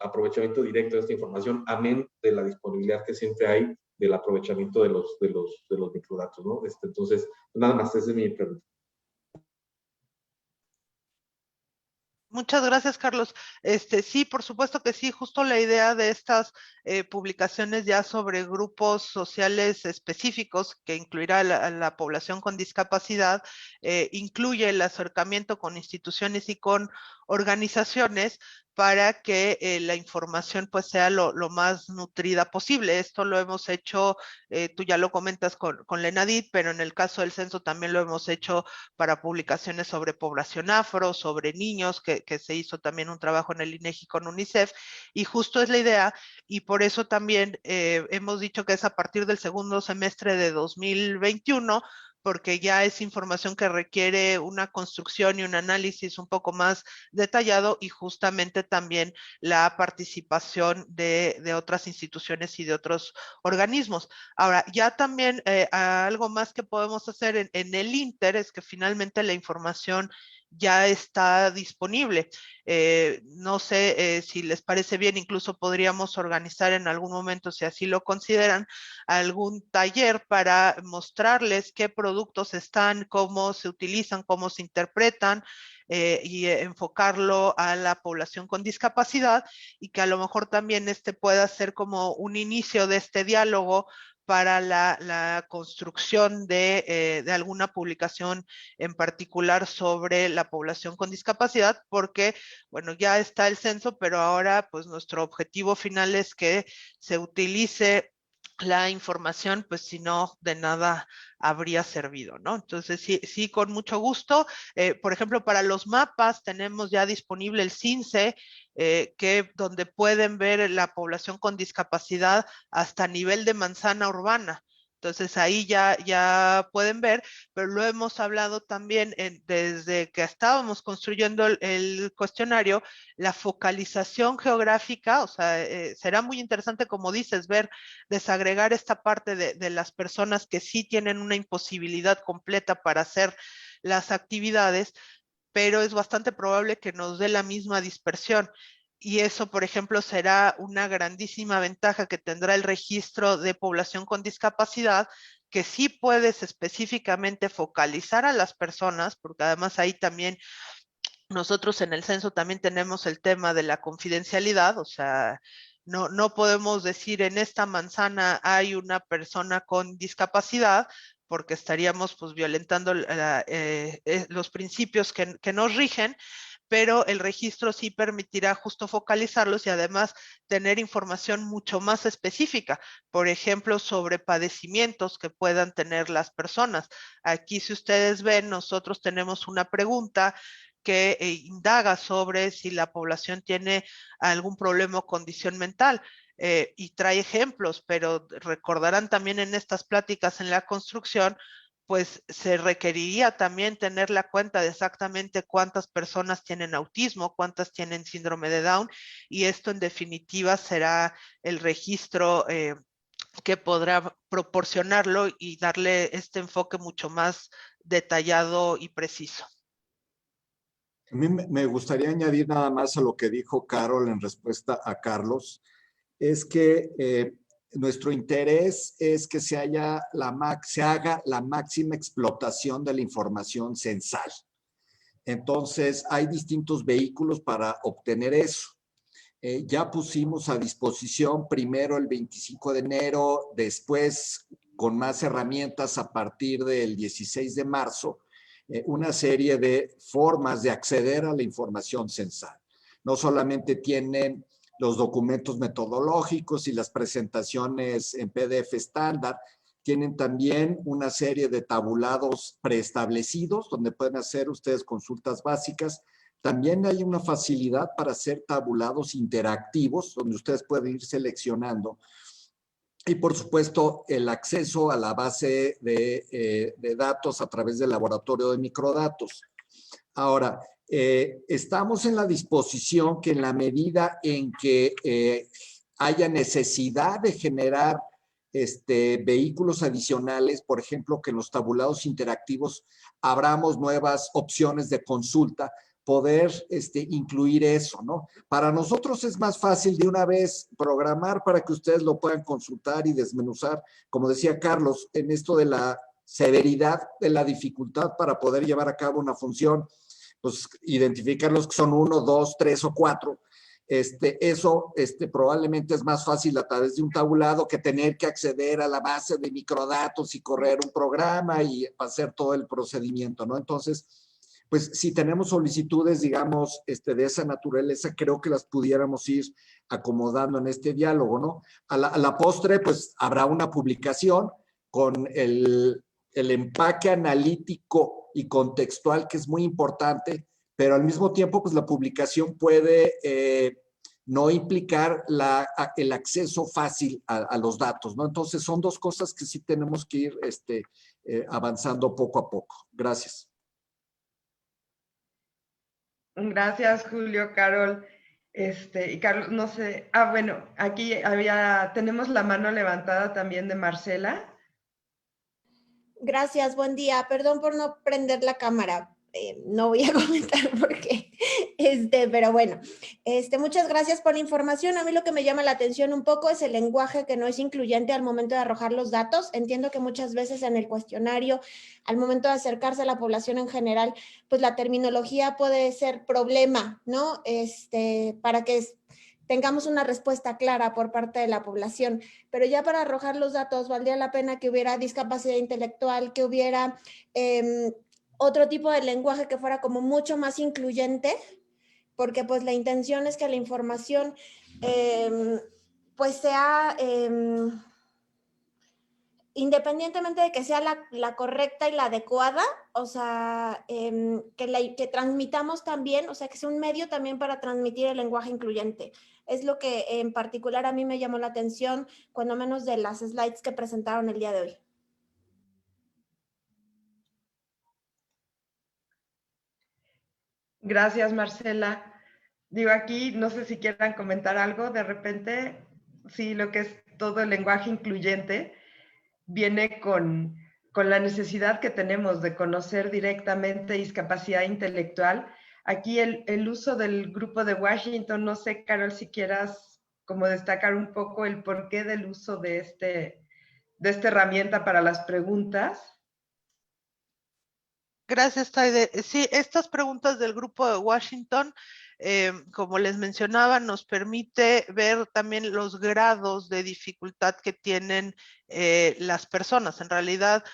aprovechamiento directo de esta información, amén de la disponibilidad que siempre hay del aprovechamiento de los microdatos, ¿no? Entonces, nada más, esa es mi pregunta. Muchas gracias, Carlos. Sí, por supuesto que sí, justo la idea de estas publicaciones ya sobre grupos sociales específicos que incluirá a la población con discapacidad, incluye el acercamiento con instituciones y con organizaciones para que la información pues sea lo más nutrida posible. Esto lo hemos hecho, tú ya lo comentas con la ENADIT, pero en el caso del censo también lo hemos hecho para publicaciones sobre población afro, sobre niños, que se hizo también un trabajo en el INEGI con UNICEF, y justo es la idea, y por eso también hemos dicho que es a partir del segundo semestre de 2021, porque ya es información que requiere una construcción y un análisis un poco más detallado y justamente también la participación de otras instituciones y de otros organismos. Ahora, ya también algo más que podemos hacer en el Inter es que finalmente la información ya está disponible. No sé si les parece bien, incluso podríamos organizar en algún momento, si así lo consideran, algún taller para mostrarles qué productos están, cómo se utilizan, cómo se interpretan, y enfocarlo a la población con discapacidad, y que a lo mejor también pueda ser como un inicio de este diálogo para la construcción de alguna publicación en particular sobre la población con discapacidad, porque, bueno, ya está el censo, pero ahora pues nuestro objetivo final es que se utilice la información, pues si no, de nada habría servido, ¿no? Entonces, sí, con mucho gusto. Por ejemplo, para los mapas tenemos ya disponible el CINCE, donde pueden ver la población con discapacidad hasta nivel de manzana urbana. Entonces ahí ya pueden ver, pero lo hemos hablado también desde que estábamos construyendo el cuestionario, la focalización geográfica, o sea, será muy interesante, como dices, desagregar esta parte de las personas que sí tienen una imposibilidad completa para hacer las actividades, pero es bastante probable que nos dé la misma dispersión. Y eso, por ejemplo, será una grandísima ventaja que tendrá el registro de población con discapacidad, que sí puedes específicamente focalizar a las personas, porque además ahí también nosotros en el censo también tenemos el tema de la confidencialidad, o sea, no podemos decir en esta manzana hay una persona con discapacidad, porque estaríamos pues violentando los principios que nos rigen, pero el registro sí permitirá justo focalizarlos y además tener información mucho más específica, por ejemplo, sobre padecimientos que puedan tener las personas. Aquí, si ustedes ven, nosotros tenemos una pregunta que indaga sobre si la población tiene algún problema o condición mental. Y trae ejemplos, pero recordarán también en estas pláticas en la construcción, pues se requeriría también tener la cuenta de exactamente cuántas personas tienen autismo, cuántas tienen síndrome de Down, y esto en definitiva será el registro que podrá proporcionarlo y darle este enfoque mucho más detallado y preciso. A mí me gustaría añadir nada más a lo que dijo Carol en respuesta a Carlos, es que nuestro interés es que se haga la máxima explotación de la información censal. Entonces, hay distintos vehículos para obtener eso. Ya pusimos a disposición primero el 25 de enero, después con más herramientas a partir del 16 de marzo, una serie de formas de acceder a la información censal. No solamente tienen los documentos metodológicos y las presentaciones en PDF estándar, tienen también una serie de tabulados preestablecidos donde pueden hacer ustedes consultas básicas. También hay una facilidad para hacer tabulados interactivos donde ustedes pueden ir seleccionando. Y por supuesto, el acceso a la base de datos a través del laboratorio de microdatos. Ahora, estamos en la disposición que en la medida en que haya necesidad de generar vehículos adicionales, por ejemplo, que en los tabulados interactivos abramos nuevas opciones de consulta, poder incluir eso, ¿no? Para nosotros es más fácil de una vez programar para que ustedes lo puedan consultar y desmenuzar, como decía Carlos, en esto de la severidad de la dificultad para poder llevar a cabo una función, pues identificar los que son 1, 2, 3 o 4. Eso probablemente es más fácil a través de un tabulado que tener que acceder a la base de microdatos y correr un programa y hacer todo el procedimiento, ¿no? Entonces, pues si tenemos solicitudes, digamos, de esa naturaleza, creo que las pudiéramos ir acomodando en este diálogo, ¿no? A la postre, pues habrá una publicación con el empaque analítico y contextual que es muy importante, pero al mismo tiempo, pues la publicación puede no implicar el acceso fácil a los datos, ¿no? Entonces, son dos cosas que sí tenemos que ir avanzando poco a poco. Gracias. Gracias, Julio, Carol. Y Carlos, no sé. Bueno, aquí tenemos la mano levantada también de Marcela. Gracias, buen día. Perdón por no prender la cámara. No voy a comentar por qué. Pero bueno, muchas gracias por la información. A mí lo que me llama la atención un poco es el lenguaje que no es incluyente al momento de arrojar los datos. Entiendo que muchas veces en el cuestionario, al momento de acercarse a la población en general, pues la terminología puede ser problema, ¿no? Para que tengamos una respuesta clara por parte de la población, pero ya para arrojar los datos valdría la pena que hubiera discapacidad intelectual, que hubiera otro tipo de lenguaje que fuera como mucho más incluyente, porque pues la intención es que la información pues sea, independientemente de que sea la correcta y la adecuada, o sea, que transmitamos también, o sea, que sea un medio también para transmitir el lenguaje incluyente. Es lo que en particular a mí me llamó la atención, cuando menos de las slides que presentaron el día de hoy. Gracias, Marcela. Digo, aquí no sé si quieran comentar algo de repente. Sí, lo que es todo el lenguaje incluyente viene con la necesidad que tenemos de conocer directamente discapacidad intelectual. Aquí el uso del grupo de Washington, no sé, Carol, si quieras como destacar un poco el porqué del uso de esta herramienta para las preguntas. Gracias, Taide. Sí, estas preguntas del grupo de Washington, como les mencionaba, nos permite ver también los grados de dificultad que tienen las personas. En realidad,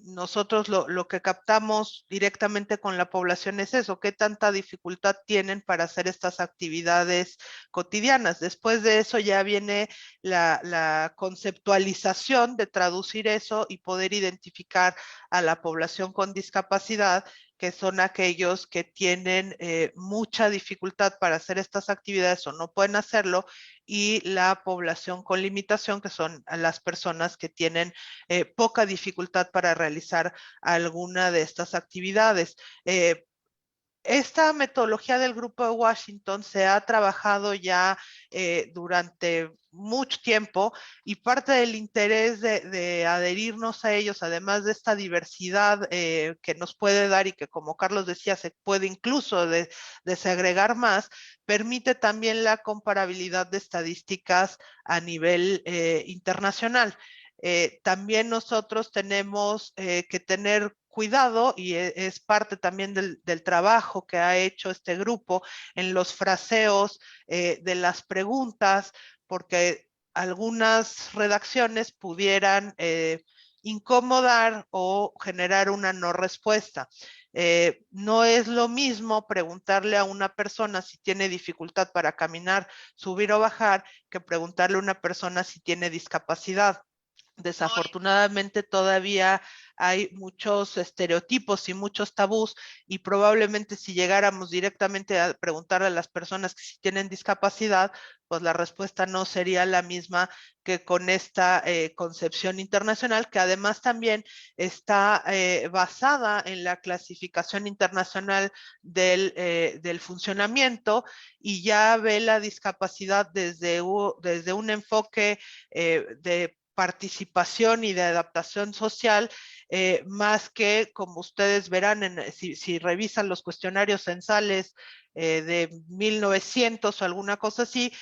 nosotros lo que captamos directamente con la población es eso, qué tanta dificultad tienen para hacer estas actividades cotidianas. Después de eso ya viene la conceptualización de traducir eso y poder identificar a la población con discapacidad, que son aquellos que tienen mucha dificultad para hacer estas actividades o no pueden hacerlo, y la población con limitación, que son las personas que tienen poca dificultad para realizar alguna de estas actividades. Esta metodología del Grupo de Washington se ha trabajado ya durante mucho tiempo, y parte del interés de adherirnos a ellos, además de esta diversidad que nos puede dar y que, como Carlos decía, se puede incluso desagregar más, permite también la comparabilidad de estadísticas a nivel internacional. También nosotros tenemos que tener cuidado, y es parte también del trabajo que ha hecho este grupo en los fraseos de las preguntas, porque algunas redacciones pudieran incomodar o generar una no respuesta. No es lo mismo preguntarle a una persona si tiene dificultad para caminar, subir o bajar, que preguntarle a una persona si tiene discapacidad. Desafortunadamente todavía hay muchos estereotipos y muchos tabús, y probablemente si llegáramos directamente a preguntarle a las personas que si tienen discapacidad, pues la respuesta no sería la misma que con esta concepción internacional, que además también está basada en la clasificación internacional del funcionamiento, y ya ve la discapacidad desde un enfoque de participación y de adaptación social, más que, como ustedes verán, si revisan los cuestionarios censales de 1900 o alguna cosa así,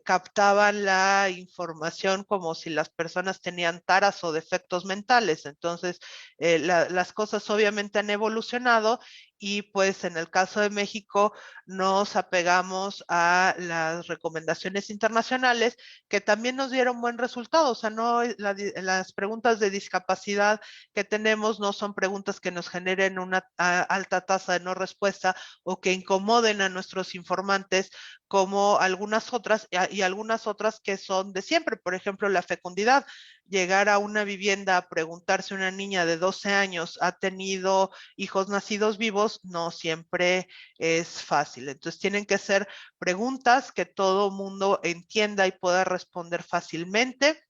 captaban la información como si las personas tenían taras o defectos mentales. Entonces, las cosas obviamente han evolucionado, y pues en el caso de México nos apegamos a las recomendaciones internacionales, que también nos dieron buen resultado. O sea, las preguntas de discapacidad que tenemos no son preguntas que nos generen una alta tasa de no respuesta o que incomoden a nuestros informantes, como algunas otras, y algunas otras que son de siempre. Por ejemplo, la fecundidad. Llegar a una vivienda a preguntarse una niña de 12 años, ¿ha tenido hijos nacidos vivos? No siempre es fácil. Entonces tienen que ser preguntas que todo mundo entienda y pueda responder fácilmente,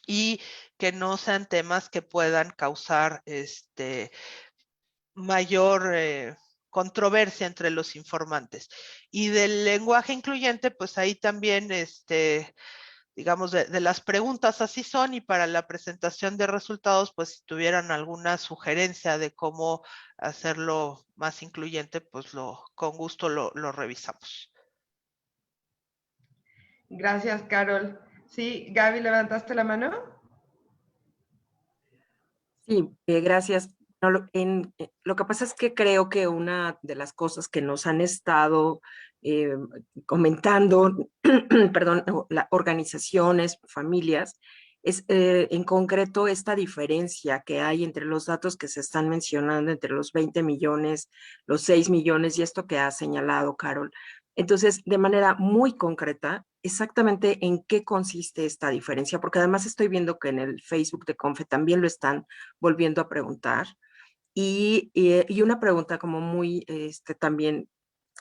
y que no sean temas que puedan causar mayor controversia entre los informantes. Y del lenguaje incluyente, pues ahí también, digamos, de las preguntas así son, y para la presentación de resultados, pues si tuvieran alguna sugerencia de cómo hacerlo más incluyente, pues con gusto lo revisamos. Gracias, Carol. Sí, Gaby, ¿levantaste la mano? Sí, gracias. No, lo que pasa es que creo que una de las cosas que nos han estado comentando, perdón, organizaciones, familias, es en concreto esta diferencia que hay entre los datos que se están mencionando, entre los 20 millones, los 6 millones y esto que ha señalado Carol. Entonces, de manera muy concreta, exactamente en qué consiste esta diferencia, porque además estoy viendo que en el Facebook de Confe también lo están volviendo a preguntar. Y una pregunta como muy también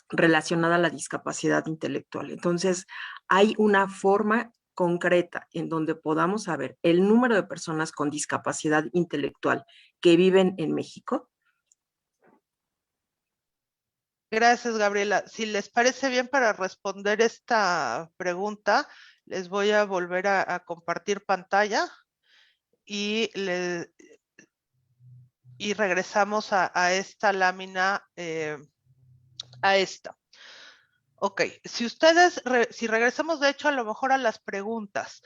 relacionada a la discapacidad intelectual. Entonces, hay una forma concreta en donde podamos saber el número de personas con discapacidad intelectual que viven en México. Gracias, Gabriela. Si les parece bien, para responder esta pregunta, les voy a volver a compartir pantalla, y regresamos a esta lámina, a esta. Ok, si regresamos de hecho a lo mejor a las preguntas,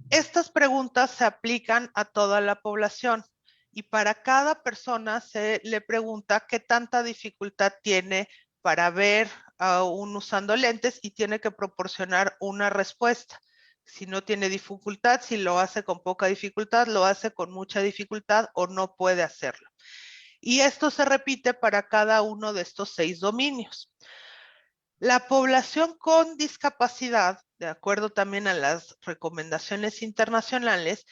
estas preguntas se aplican a toda la población, y para cada persona se le pregunta qué tanta dificultad tiene para ver aún usando lentes, y tiene que proporcionar una respuesta. Si no tiene dificultad, si lo hace con poca dificultad, lo hace con mucha dificultad o no puede hacerlo. Y esto se repite para cada uno de estos 6 dominios. La población con discapacidad, de acuerdo también a las recomendaciones internacionales,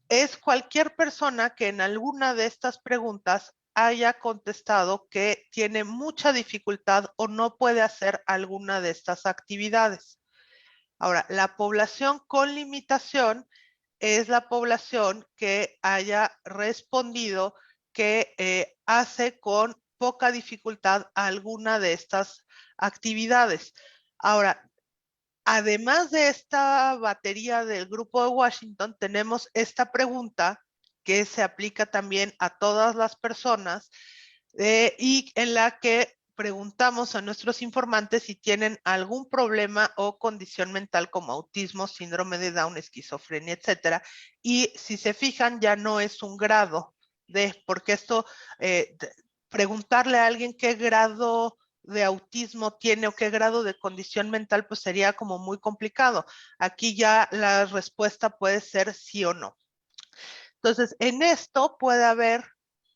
es cualquier persona que en alguna de estas preguntas haya contestado que tiene mucha dificultad o no puede hacer alguna de estas actividades. Ahora, la población con limitación es la población que haya respondido que hace con poca dificultad alguna de estas actividades. Ahora, además de esta batería del grupo de Washington, tenemos esta pregunta que se aplica también a todas las personas y en la que preguntamos a nuestros informantes si tienen algún problema o condición mental como autismo, síndrome de Down, esquizofrenia, etcétera. Y si se fijan, ya no es un grado porque esto, preguntarle a alguien qué grado de autismo tiene o qué grado de condición mental, pues sería como muy complicado. Aquí ya la respuesta puede ser sí o no. Entonces, en esto puede haber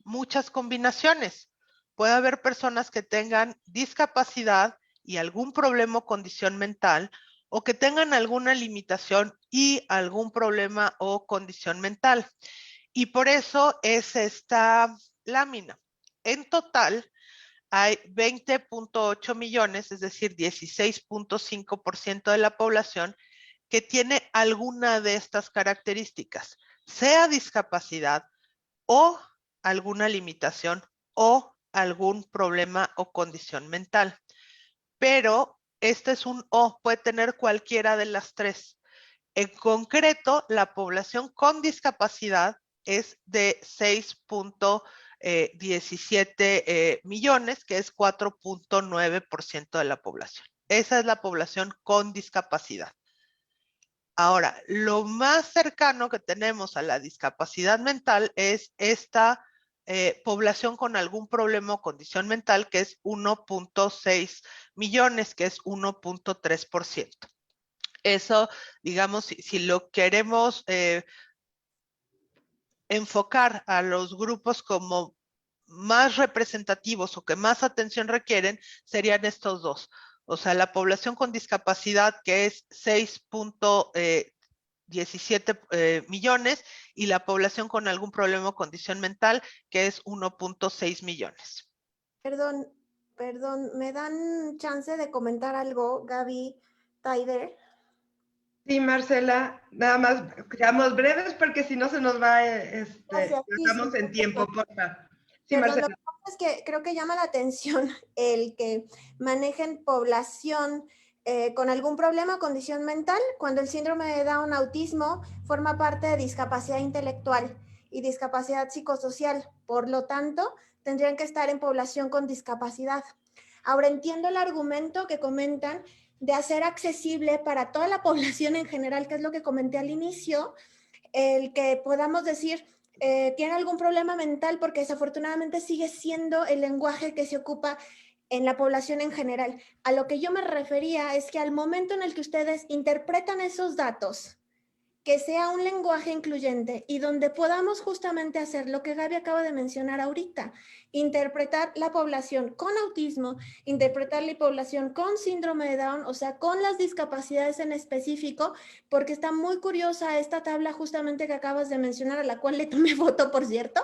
muchas combinaciones. Puede haber personas que tengan discapacidad y algún problema o condición mental, o que tengan alguna limitación y algún problema o condición mental. Y por eso es esta lámina. En total, hay 20.8 millones, es decir, 16.5% de la población que tiene alguna de estas características, sea discapacidad o alguna limitación o algún problema o condición mental. Pero este es un O, puede tener cualquiera de las tres. En concreto, la población con discapacidad es de 6.17 millones, que es 4.9% de la población. Esa es la población con discapacidad. Ahora, lo más cercano que tenemos a la discapacidad mental es esta población con algún problema o condición mental, que es 1.6 millones, que es 1.3%. Eso, digamos, si lo queremos enfocar a los grupos como más representativos o que más atención requieren, serían estos dos. O sea, la población con discapacidad, que es 6.17 millones, y la población con algún problema o condición mental, que es 1.6 millones. Perdón, ¿me dan chance de comentar algo, Gaby, Taider? Sí, Marcela, nada más, seamos breves porque si no se nos va, Gracias. pasamos en tiempo, por favor. Sí, Perdón, lo Marcela. que pasa es que creo que llama la atención el que manejen población con algún problema o condición mental, cuando el síndrome de Down, autismo, forma parte de discapacidad intelectual y discapacidad psicosocial. Por lo tanto, tendrían que estar en población con discapacidad. Ahora entiendo el argumento que comentan de hacer accesible para toda la población en general, que es lo que comenté al inicio, el que podamos decir, tiene algún problema mental, porque desafortunadamente sigue siendo el lenguaje que se ocupa en la población en general. A lo que yo me refería es que al momento en el que ustedes interpretan esos datos, que sea un lenguaje incluyente y donde podamos justamente hacer lo que Gaby acaba de mencionar ahorita, interpretar la población con autismo, interpretar la población con síndrome de Down, o sea, con las discapacidades en específico, porque está muy curiosa esta tabla justamente que acabas de mencionar, a la cual le tomé foto, por cierto,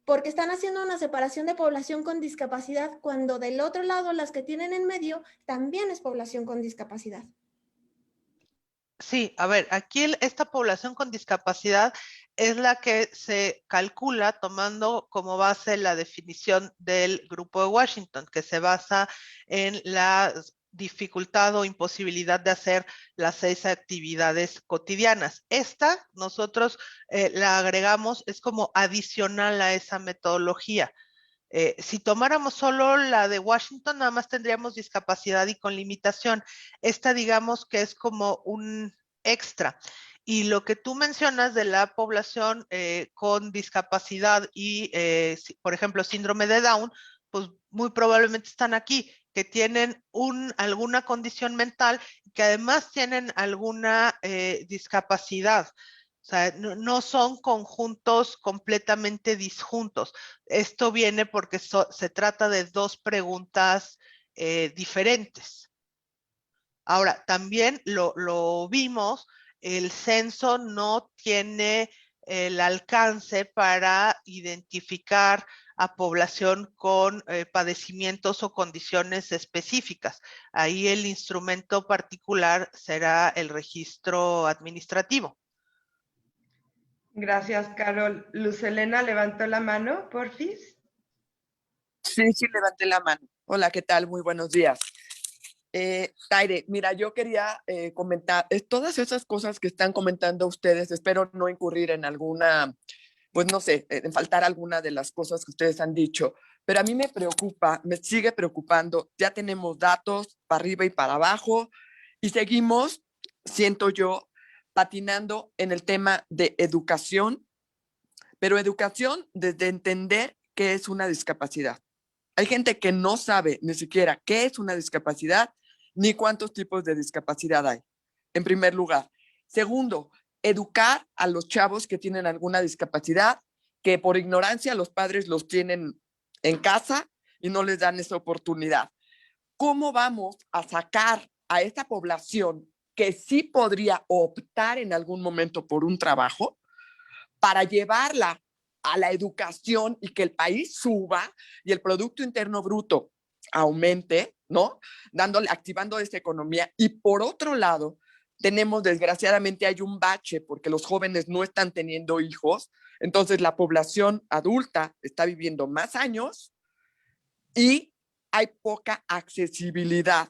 porque están haciendo una separación de población con discapacidad cuando del otro lado las que tienen en medio también es población con discapacidad. Sí, a ver, aquí esta población con discapacidad es la que se calcula tomando como base la definición del grupo de Washington, que se basa en la dificultad o imposibilidad de hacer las 6 actividades cotidianas. Esta nosotros la agregamos, es como adicional a esa metodología. Si tomáramos solo la de Washington, nada más tendríamos discapacidad y con limitación. Esta, digamos que es como un extra. Y lo que tú mencionas de la población con discapacidad y, por ejemplo, síndrome de Down, pues muy probablemente están aquí, que tienen alguna condición mental, que además tienen alguna discapacidad. O sea, no son conjuntos completamente disjuntos. Esto viene porque se trata de dos preguntas diferentes. Ahora, también lo vimos, el censo no tiene el alcance para identificar a población con padecimientos o condiciones específicas. Ahí el instrumento particular será el registro administrativo. Gracias, Carol. Luz Helena levantó la mano, porfis. Sí, levanté la mano. Hola, ¿qué tal? Muy buenos días. Taire, mira, yo quería comentar todas esas cosas que están comentando ustedes. Espero no incurrir en alguna, pues no sé, en faltar alguna de las cosas que ustedes han dicho, pero a mí me preocupa, me sigue preocupando. Ya tenemos datos para arriba y para abajo y seguimos, siento yo, patinando en el tema de educación, pero educación desde entender qué es una discapacidad. Hay gente que no sabe ni siquiera qué es una discapacidad ni cuántos tipos de discapacidad hay, en primer lugar. Segundo, educar a los chavos que tienen alguna discapacidad, que por ignorancia los padres los tienen en casa y no les dan esa oportunidad. ¿Cómo vamos a sacar a esta población que sí podría optar en algún momento por un trabajo para llevarla a la educación y que el país suba y el Producto Interno Bruto aumente, ¿no? Activando esta economía. Y por otro lado, tenemos, desgraciadamente, hay un bache porque los jóvenes no están teniendo hijos, entonces la población adulta está viviendo más años y hay poca accesibilidad.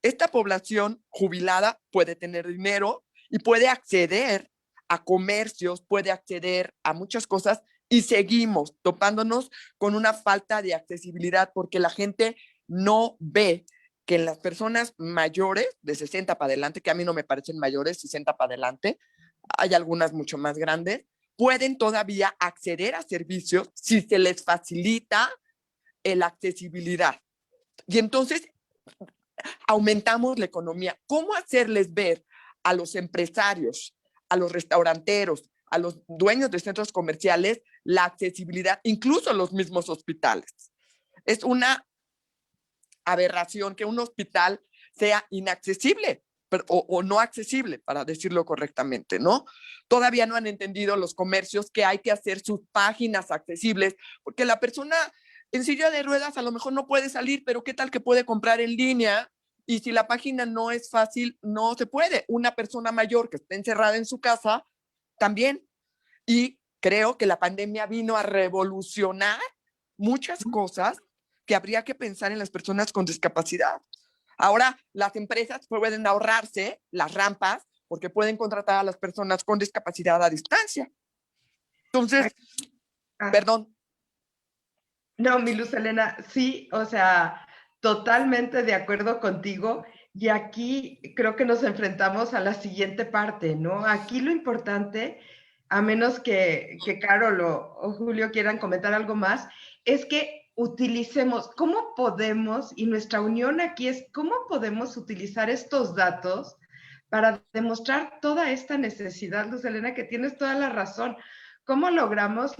Esta población jubilada puede tener dinero y puede acceder a comercios, puede acceder a muchas cosas y seguimos topándonos con una falta de accesibilidad porque la gente no ve que en las personas mayores de 60 para adelante, que a mí no me parecen mayores, 60 para adelante, hay algunas mucho más grandes, pueden todavía acceder a servicios si se les facilita la accesibilidad. Y entonces aumentamos la economía. ¿Cómo hacerles ver a los empresarios, a los restauranteros, a los dueños de centros comerciales la accesibilidad, incluso los mismos hospitales? Es una aberración que un hospital sea inaccesible o no accesible, para decirlo correctamente, ¿no? Todavía no han entendido los comercios que hay que hacer sus páginas accesibles, porque la persona en silla de ruedas a lo mejor no puede salir, pero ¿qué tal que puede comprar en línea? Y si la página no es fácil, no se puede. Una persona mayor que esté encerrada en su casa, también. Y creo que la pandemia vino a revolucionar muchas cosas que habría que pensar en las personas con discapacidad. Ahora las empresas pueden ahorrarse las rampas porque pueden contratar a las personas con discapacidad a distancia. Entonces, perdón. No, mi Luz Helena, sí, o sea, totalmente de acuerdo contigo. Y aquí creo que nos enfrentamos a la siguiente parte, ¿no? Aquí lo importante, a menos que Carol o Julio quieran comentar algo más, es que utilicemos, ¿cómo podemos, y nuestra unión aquí es, cómo podemos utilizar estos datos para demostrar toda esta necesidad, Luz Helena, que tienes toda la razón? ¿Cómo logramos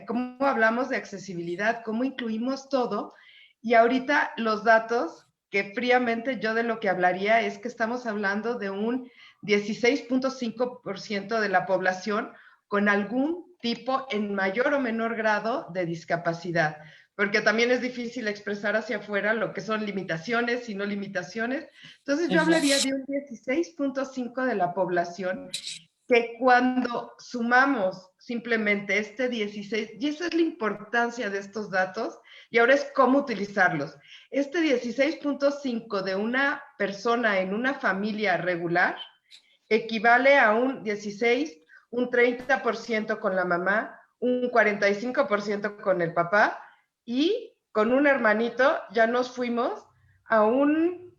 cómo hablamos de accesibilidad, cómo incluimos todo? Y ahorita los datos, que fríamente yo de lo que hablaría es que estamos hablando de un 16.5% de la población con algún tipo en mayor o menor grado de discapacidad, porque también es difícil expresar hacia afuera lo que son limitaciones y no limitaciones. Entonces yo hablaría de un 16.5% de la población que cuando sumamos simplemente este 16, y esa es la importancia de estos datos, y ahora es cómo utilizarlos. Este 16.5 de una persona en una familia regular equivale a un 16, un 30% con la mamá, un 45% con el papá, y con un hermanito ya nos fuimos a un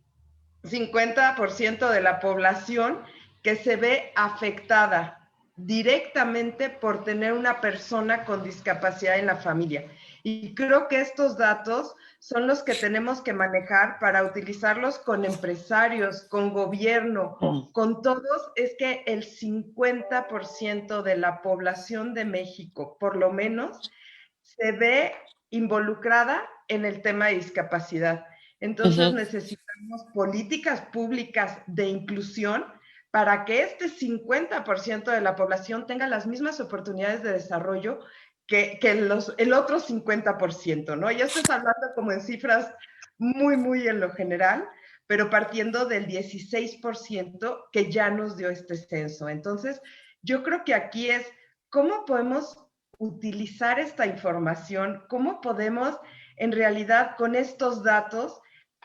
50% de la población que se ve afectada directamente por tener una persona con discapacidad en la familia. Y creo que estos datos son los que tenemos que manejar para utilizarlos con empresarios, con gobierno, con todos. Es que el 50% de la población de México, por lo menos, se ve involucrada en el tema de discapacidad. Entonces necesitamos políticas públicas de inclusión para que este 50% de la población tenga las mismas oportunidades de desarrollo que el otro 50%, ¿no? Ya estás hablando como en cifras muy en lo general, pero partiendo del 16% que ya nos dio este censo. Entonces, yo creo que aquí es cómo podemos utilizar esta información, cómo podemos en realidad con estos datos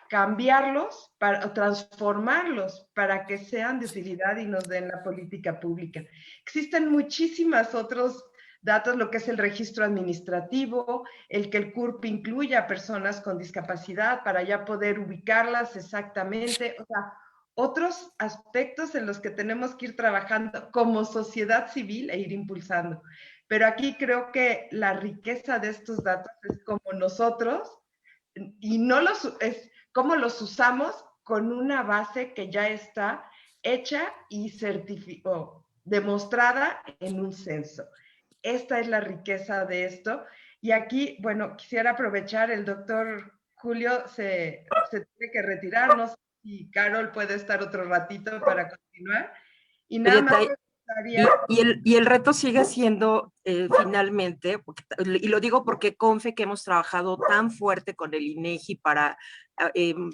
cambiarlos, para transformarlos para que sean de utilidad y nos den la política pública. Existen muchísimas otros datos, lo que es el registro administrativo, el que el CURP incluya a personas con discapacidad para ya poder ubicarlas exactamente, o sea, otros aspectos en los que tenemos que ir trabajando como sociedad civil e ir impulsando. Pero aquí creo que la riqueza de estos datos es como nosotros, y no es cómo los usamos con una base que ya está hecha y demostrada en un censo. Esta es la riqueza de esto. Y aquí, bueno, quisiera aprovechar, el doctor Julio se tiene que retirar, no sé si Carol puede estar otro ratito para continuar. Y nada más me gustaría... Y el reto sigue siendo finalmente, y lo digo porque Confe, que hemos trabajado tan fuerte con el INEGI para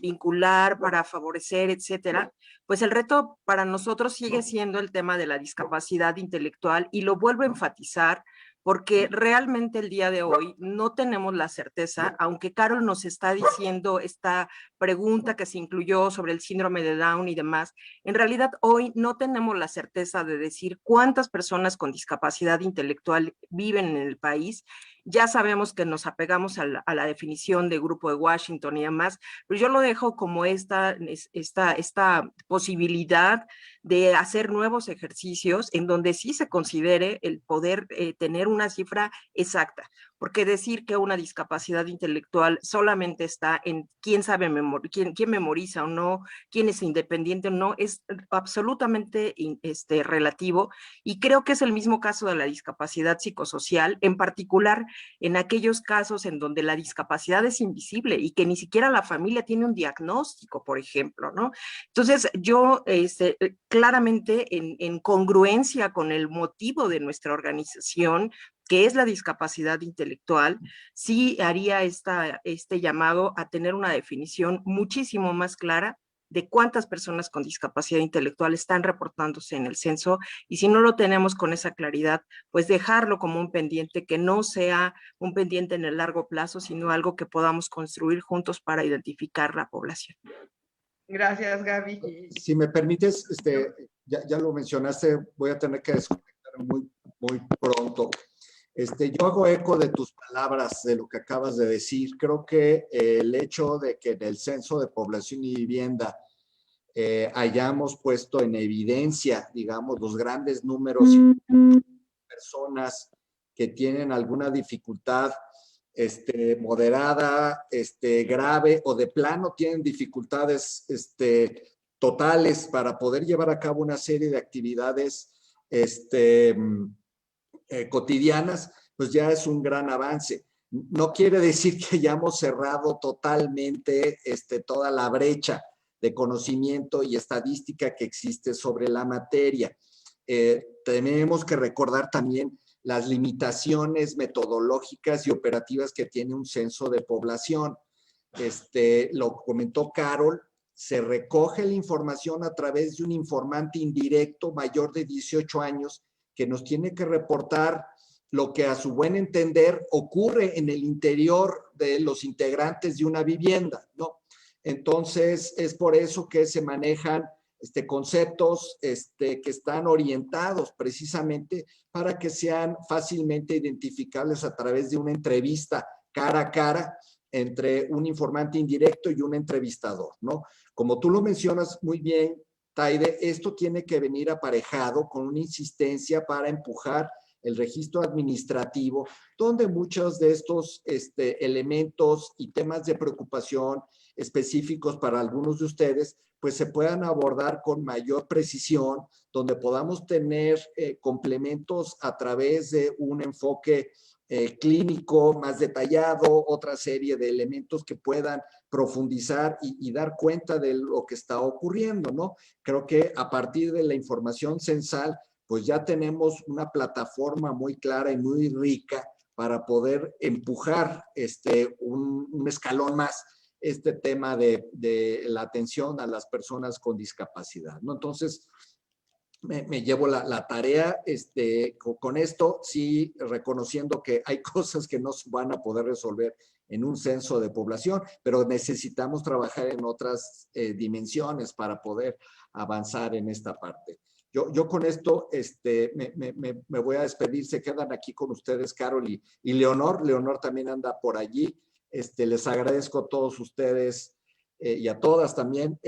vincular, para favorecer, etcétera, pues el reto para nosotros sigue siendo el tema de la discapacidad intelectual, y lo vuelvo a enfatizar porque realmente el día de hoy no tenemos la certeza, aunque Carol nos está diciendo esta pregunta que se incluyó sobre el síndrome de Down y demás, en realidad hoy no tenemos la certeza de decir cuántas personas con discapacidad intelectual viven en el país. Ya sabemos que nos apegamos a la definición de Grupo de Washington y demás, pero yo lo dejo como esta posibilidad de hacer nuevos ejercicios en donde sí se considere el poder tener una cifra exacta, porque decir que una discapacidad intelectual solamente está en quién sabe quién memoriza o no, quién es independiente o no, es absolutamente relativo, y creo que es el mismo caso de la discapacidad psicosocial, en particular en aquellos casos en donde la discapacidad es invisible y que ni siquiera la familia tiene un diagnóstico, por ejemplo, ¿no? Entonces, yo claramente en congruencia con el motivo de nuestra organización, que es la discapacidad intelectual, sí haría este llamado a tener una definición muchísimo más clara de cuántas personas con discapacidad intelectual están reportándose en el censo, y si no lo tenemos con esa claridad, pues dejarlo como un pendiente que no sea un pendiente en el largo plazo, sino algo que podamos construir juntos para identificar la población. Gracias, Gaby. Si me permites, ya lo mencionaste, voy a tener que desconectar muy pronto. Yo hago eco de tus palabras, de lo que acabas de decir. Creo que el hecho de que en el Censo de Población y Vivienda hayamos puesto en evidencia, digamos, los grandes números de personas que tienen alguna dificultad moderada, grave, o de plano tienen dificultades totales para poder llevar a cabo una serie de actividades cotidianas, pues ya es un gran avance. No quiere decir que hayamos cerrado totalmente toda la brecha de conocimiento y estadística que existe sobre la materia. Tenemos que recordar también las limitaciones metodológicas y operativas que tiene un censo de población. Lo comentó Carol, se recoge la información a través de un informante indirecto mayor de 18 años que nos tiene que reportar lo que a su buen entender ocurre en el interior de los integrantes de una vivienda, ¿no? Entonces, es por eso que se manejan conceptos que están orientados precisamente para que sean fácilmente identificables a través de una entrevista cara a cara entre un informante indirecto y un entrevistador, ¿no? Como tú lo mencionas muy bien, Taide, esto tiene que venir aparejado con una insistencia para empujar el registro administrativo, donde muchos de estos elementos y temas de preocupación específicos para algunos de ustedes, pues se puedan abordar con mayor precisión, donde podamos tener complementos a través de un enfoque clínico más detallado, otra serie de elementos que puedan profundizar y dar cuenta de lo que está ocurriendo, ¿no? Creo que a partir de la información censal, pues ya tenemos una plataforma muy clara y muy rica para poder empujar un escalón más este tema de la atención a las personas con discapacidad, ¿no? Entonces, me llevo la tarea con esto, sí, reconociendo que hay cosas que no se van a poder resolver en un censo de población, pero necesitamos trabajar en otras dimensiones para poder avanzar en esta parte. Yo con esto me voy a despedir. Se quedan aquí con ustedes Carol y Leonor. Leonor también anda por allí. Les agradezco a todos ustedes y a todas también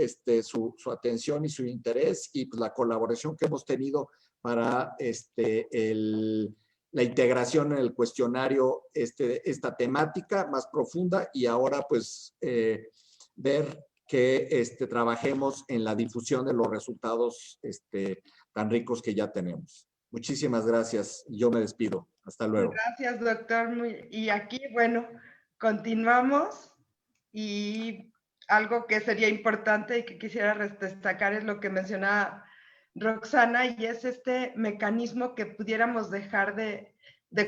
su atención y su interés y pues, la colaboración que hemos tenido para la integración en el cuestionario esta temática más profunda y ahora pues ver que trabajemos en la difusión de los resultados tan ricos que ya tenemos. Muchísimas gracias. Yo me despido. Hasta luego. Gracias, doctor. Y aquí, bueno, continuamos y algo que sería importante y que quisiera destacar es lo que mencionaba Roxana y es este mecanismo que pudiéramos dejar de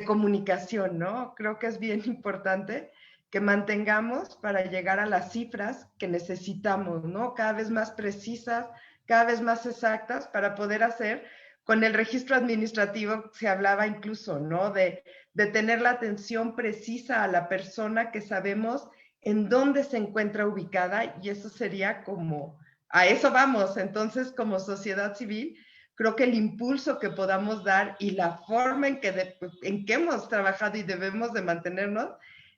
comunicación, ¿no? Creo que es bien importante que mantengamos para llegar a las cifras que necesitamos, ¿no? Cada vez más precisas, cada vez más exactas para poder hacer con el registro administrativo se hablaba incluso, ¿no? De tener la atención precisa a la persona que sabemos en dónde se encuentra ubicada y eso sería como, a eso vamos. Entonces, como sociedad civil, creo que el impulso que podamos dar y la forma en que hemos trabajado y debemos de mantenernos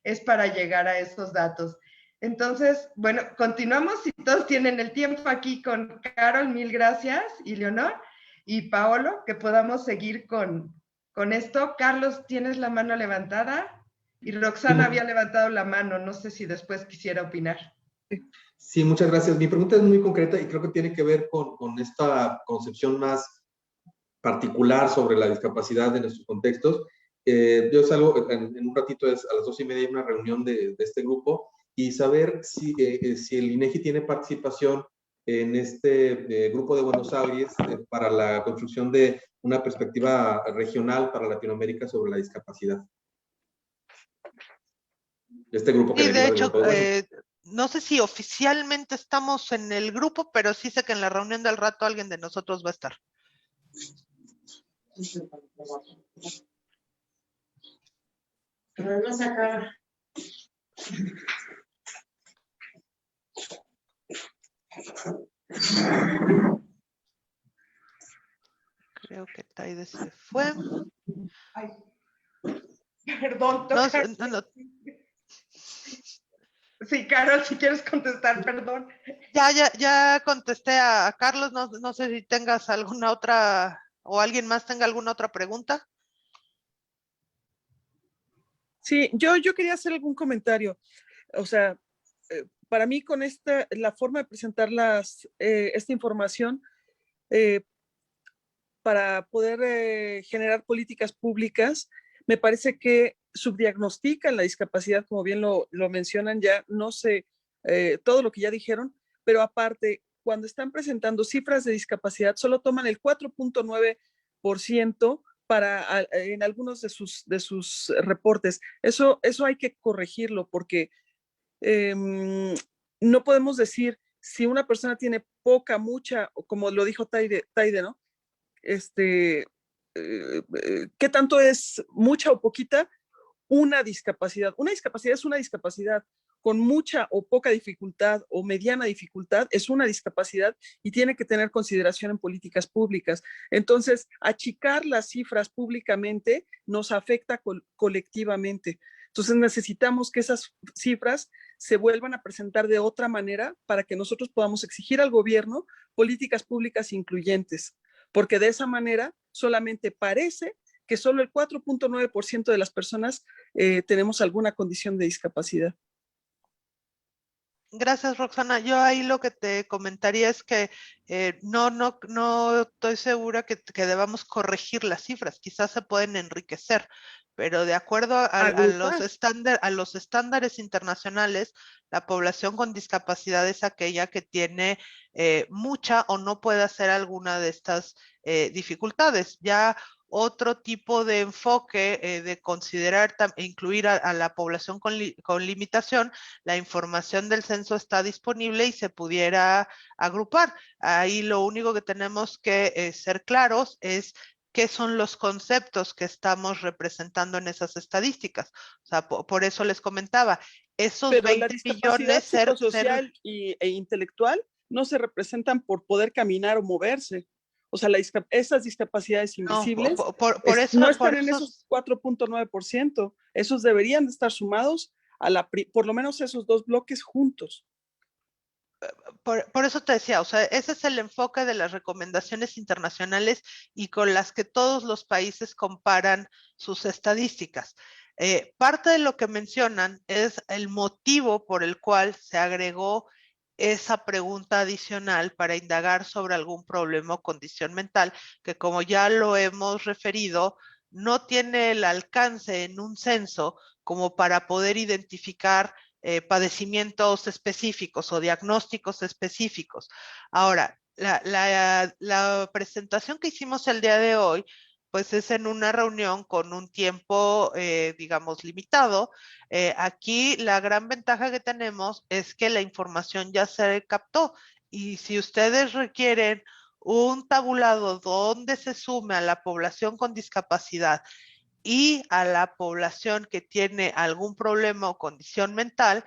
es para llegar a esos datos. Entonces, bueno, continuamos si todos tienen el tiempo aquí con Carol, mil gracias, y Leonor, y Paolo, que podamos seguir con esto. Carlos, ¿tienes la mano levantada? Y Roxana había levantado la mano, no sé si después quisiera opinar. Sí, muchas gracias. Mi pregunta es muy concreta y creo que tiene que ver con esta concepción más particular sobre la discapacidad de nuestros contextos. Yo salgo en un ratito, a las 2:30 hay una reunión de este grupo y saber si el INEGI tiene participación en este grupo de Buenos Aires para la construcción de una perspectiva regional para Latinoamérica sobre la discapacidad. Este grupo que sí, de hecho, bueno. no sé si oficialmente estamos en el grupo, pero sí sé que en la reunión del rato alguien de nosotros va a estar. Pero no sacar. Creo que Taide se fue. Ay, perdón. No. Sí, Carol, si quieres contestar, perdón. Ya contesté a Carlos, no sé si tengas alguna otra, o alguien más tenga alguna otra pregunta. Sí, yo quería hacer algún comentario. O sea, para mí con la forma de presentar esta información para poder generar políticas públicas, me parece que subdiagnostican la discapacidad, como bien lo mencionan ya, no sé todo lo que ya dijeron, pero aparte, cuando están presentando cifras de discapacidad, solo toman el 4.9% en algunos de sus reportes. Eso hay que corregirlo porque no podemos decir si una persona tiene poca, mucha, o como lo dijo Taide, ¿no? ¿Qué tanto es mucha o poquita una discapacidad? Una discapacidad es una discapacidad. Con mucha o poca dificultad o mediana dificultad es una discapacidad y tiene que tener consideración en políticas públicas. Entonces, achicar las cifras públicamente nos afecta colectivamente. Entonces, necesitamos que esas cifras se vuelvan a presentar de otra manera para que nosotros podamos exigir al gobierno políticas públicas incluyentes, porque de esa manera solamente parece que solo el 4.9% de las personas tenemos alguna condición de discapacidad. Gracias, Roxana. Yo ahí lo que te comentaría es que no estoy segura que debamos corregir las cifras. Quizás se pueden enriquecer, pero de acuerdo a los estándares internacionales, la población con discapacidad es aquella que tiene mucha o no puede hacer alguna de estas dificultades. Ya otro tipo de enfoque de considerar e incluir a la población con limitación, la información del censo está disponible y se pudiera agrupar. Ahí lo único que tenemos que ser claros es qué son los conceptos que estamos representando en esas estadísticas. O sea, por eso les comentaba, esos Pero 20 la discapacidad millones psicosocial e intelectual no se representan por poder caminar o moverse. O sea, esas discapacidades invisibles no, por eso, no están en esos 4.9%. Esos deberían de estar sumados por lo menos esos dos bloques juntos. Por eso te decía, o sea, ese es el enfoque de las recomendaciones internacionales y con las que todos los países comparan sus estadísticas. Parte de lo que mencionan es el motivo por el cual se agregó esa pregunta adicional para indagar sobre algún problema o condición mental, que como ya lo hemos referido, no tiene el alcance en un censo como para poder identificar padecimientos específicos o diagnósticos específicos. Ahora, la presentación que hicimos el día de hoy, pues es en una reunión con un tiempo, digamos, limitado. Aquí la gran ventaja que tenemos es que la información ya se captó y si ustedes requieren un tabulado donde se sume a la población con discapacidad y a la población que tiene algún problema o condición mental,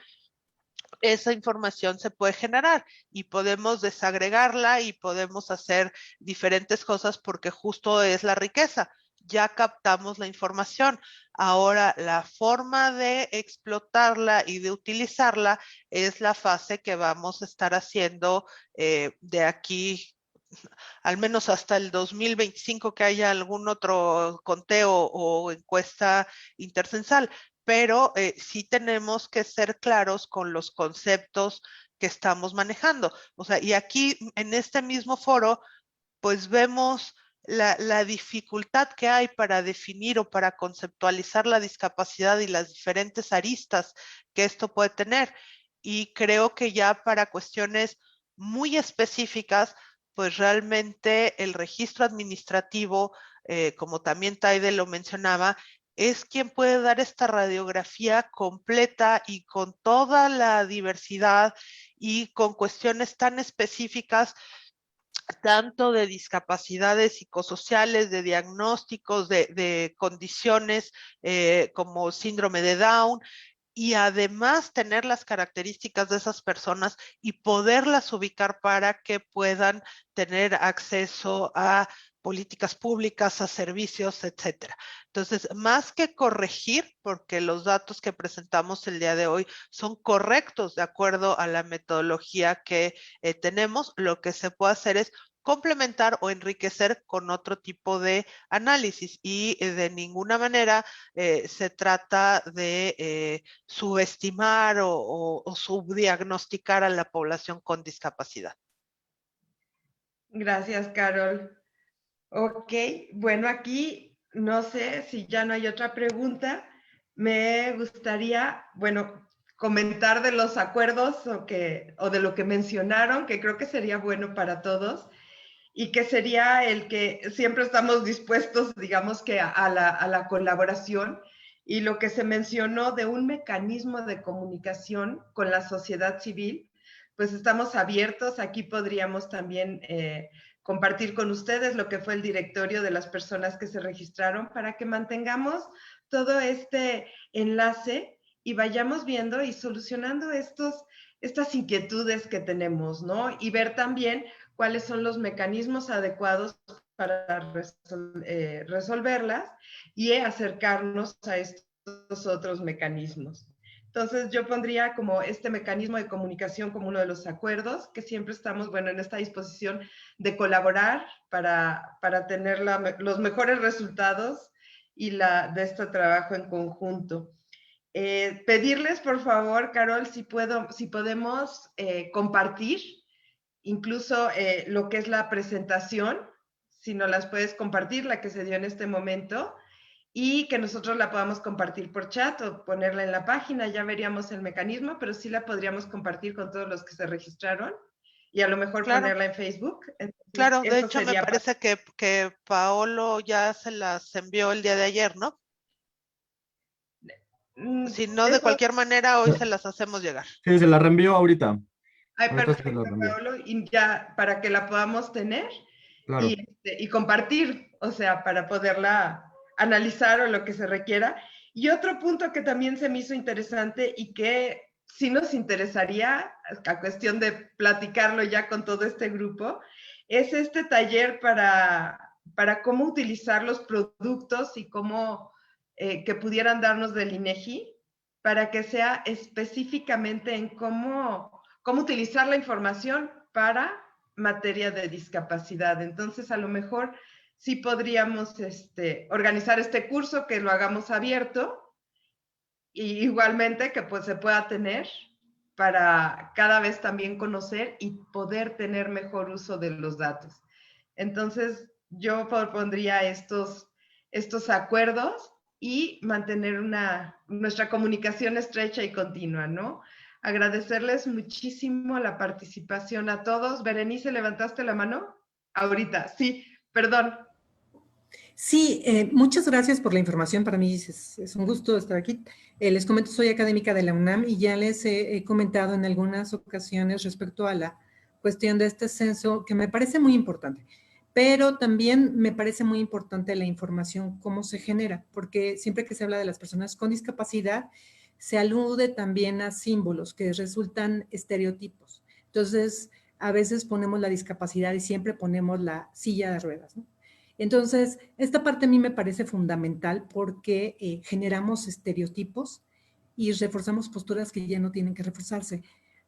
esa información se puede generar y podemos desagregarla y podemos hacer diferentes cosas porque justo es la riqueza. Ya captamos la información. Ahora, la forma de explotarla y de utilizarla es la fase que vamos a estar haciendo de aquí al menos hasta el 2025 que haya algún otro conteo o encuesta intercensal, pero sí tenemos que ser claros con los conceptos que estamos manejando. O sea, y aquí en este mismo foro, pues vemos la dificultad que hay para definir o para conceptualizar la discapacidad y las diferentes aristas que esto puede tener. Y creo que ya para cuestiones muy específicas, pues realmente el registro administrativo, como también Taide lo mencionaba, es quien puede dar esta radiografía completa y con toda la diversidad y con cuestiones tan específicas, tanto de discapacidades psicosociales, de diagnósticos, de condiciones como síndrome de Down, y además tener las características de esas personas y poderlas ubicar para que puedan tener acceso a políticas públicas, a servicios, etcétera. Entonces, más que corregir, porque los datos que presentamos el día de hoy son correctos de acuerdo a la metodología que tenemos, lo que se puede hacer es complementar o enriquecer con otro tipo de análisis y de ninguna manera se trata de subestimar o subdiagnosticar a la población con discapacidad. Gracias, Carol. Ok, bueno, aquí no sé si ya no hay otra pregunta. Me gustaría, bueno, comentar de los acuerdos o de lo que mencionaron, que creo que sería bueno para todos y que sería el que siempre estamos dispuestos, digamos que a la colaboración, y lo que se mencionó de un mecanismo de comunicación con la sociedad civil, pues estamos abiertos. Aquí podríamos también compartir con ustedes lo que fue el directorio de las personas que se registraron para que mantengamos todo este enlace y vayamos viendo y solucionando estas inquietudes que tenemos, ¿no? Y ver también cuáles son los mecanismos adecuados para resolverlas y acercarnos a estos otros mecanismos. Entonces yo pondría como este mecanismo de comunicación como uno de los acuerdos, que siempre estamos, bueno, en esta disposición de colaborar para tener los mejores resultados y de este trabajo en conjunto. Pedirles, por favor, Carol, si podemos compartir incluso lo que es la presentación, si nos las puedes compartir, la que se dio en este momento, y que nosotros la podamos compartir por chat o ponerla en la página. Ya veríamos el mecanismo, pero sí la podríamos compartir con todos los que se registraron y a lo mejor Claro. ponerla en Facebook. Entonces, Claro, de eso hecho me sería parece que Paolo ya se las envió el día de ayer, ¿no? Si no, de eso. cualquier manera, hoy se las hacemos llegar. Sí, se la reenvío ahorita. Ay, Ahorita se la perfecto, reenvío. Paolo, y ya para que la podamos tener Claro. y compartir, o sea, para poderla analizar o lo que se requiera. Y otro punto que también se me hizo interesante y que sí nos interesaría, a cuestión de platicarlo ya con todo este grupo, es este taller para cómo utilizar los productos y cómo que pudieran darnos del INEGI para que sea específicamente en cómo utilizar la información para materia de discapacidad. Entonces, a lo mejor sí podríamos organizar este curso, que lo hagamos abierto, y igualmente que pues se pueda tener para cada vez también conocer y poder tener mejor uso de los datos. Entonces, yo propondría estos acuerdos y mantener nuestra comunicación estrecha y continua, ¿no? Agradecerles muchísimo la participación a todos. Berenice, ¿levantaste la mano? Ahorita, sí, perdón. Sí, muchas gracias por la información. Para mí es un gusto estar aquí. Les comento, soy académica de la UNAM y ya les he comentado en algunas ocasiones respecto a la cuestión de este censo, que me parece muy importante. Pero también me parece muy importante la información, cómo se genera, porque siempre que se habla de las personas con discapacidad, se alude también a símbolos que resultan estereotipos. Entonces, a veces ponemos la discapacidad y siempre ponemos la silla de ruedas, ¿no? Entonces, esta parte a mí me parece fundamental porque generamos estereotipos y reforzamos posturas que ya no tienen que reforzarse.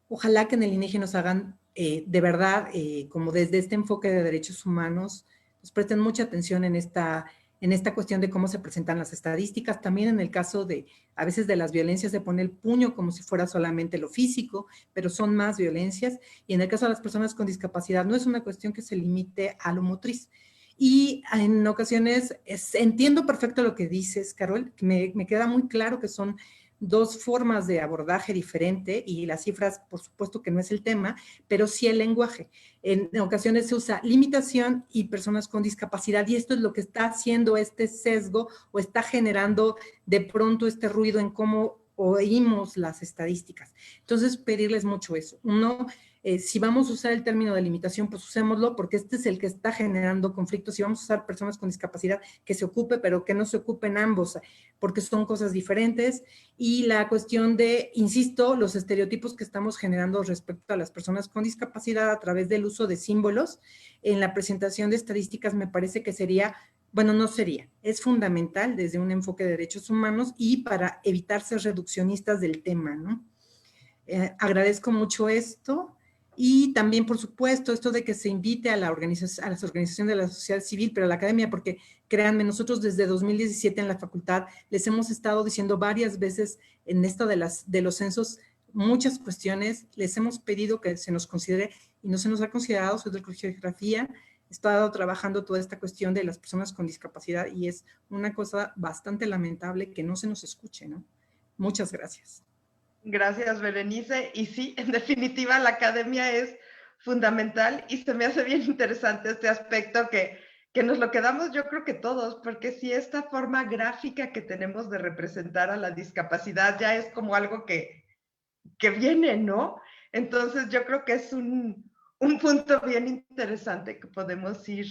Ojalá que en el INEGI nos hagan de verdad, como desde este enfoque de derechos humanos, nos presten mucha atención en esta cuestión de cómo se presentan las estadísticas. También en el caso de, a veces de las violencias, se pone el puño como si fuera solamente lo físico, pero son más violencias. Y en el caso de las personas con discapacidad, no es una cuestión que se limite a lo motriz. Y en ocasiones entiendo perfecto lo que dices, Carol, me queda muy claro que son dos formas de abordaje diferente y las cifras, por supuesto que no es el tema, pero sí el lenguaje. En ocasiones se usa limitación y personas con discapacidad y esto es lo que está haciendo este sesgo o está generando de pronto este ruido en cómo oímos las estadísticas. Entonces, pedirles mucho eso. Uno, si vamos a usar el término de limitación, pues usémoslo porque este es el que está generando conflictos. Si vamos a usar personas con discapacidad, que se ocupe, pero que no se ocupen ambos, porque son cosas diferentes. Y la cuestión de, insisto, los estereotipos que estamos generando respecto a las personas con discapacidad a través del uso de símbolos en la presentación de estadísticas me parece que sería, bueno, no sería, es fundamental desde un enfoque de derechos humanos y para evitar ser reduccionistas del tema, ¿no? Agradezco mucho esto. Y también, por supuesto, esto de que se invite a las organizaciones de la sociedad civil, pero a la academia, porque créanme, nosotros desde 2017 en la facultad les hemos estado diciendo varias veces en esto de los censos muchas cuestiones, les hemos pedido que se nos considere y no se nos ha considerado. Soy del Colegio de Geografía, he estado trabajando toda esta cuestión de las personas con discapacidad y es una cosa bastante lamentable que no se nos escuche, ¿no? Muchas gracias. Gracias, Berenice. Y sí, en definitiva, la academia es fundamental y se me hace bien interesante este aspecto que nos lo quedamos, yo creo que todos, porque si esta forma gráfica que tenemos de representar a la discapacidad ya es como algo que viene, ¿no? Entonces yo creo que es un punto bien interesante que podemos ir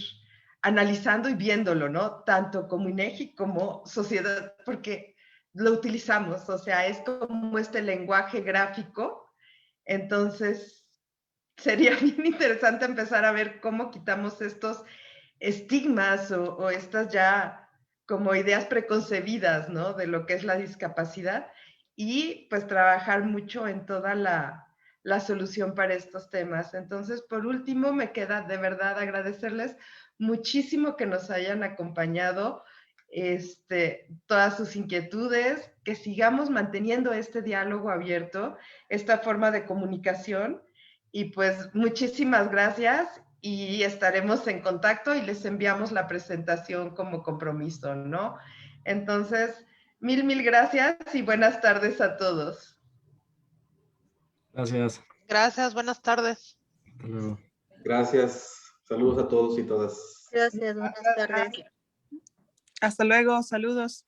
analizando y viéndolo, ¿no? Tanto como INEGI como sociedad, porque lo utilizamos, o sea, es como este lenguaje gráfico. Entonces sería bien interesante empezar a ver cómo quitamos estos estigmas o estas ya como ideas preconcebidas, ¿no? De lo que es la discapacidad y pues trabajar mucho en toda la solución para estos temas. Entonces, por último, me queda de verdad agradecerles muchísimo que nos hayan acompañado, todas sus inquietudes, que sigamos manteniendo este diálogo abierto, esta forma de comunicación. Y pues muchísimas gracias y estaremos en contacto y les enviamos la presentación como compromiso, ¿no? Entonces, mil gracias y buenas tardes a todos. Gracias. Gracias, buenas tardes. Hasta luego. Gracias. Saludos a todos y todas. Gracias, buenas tardes. Hasta luego, saludos.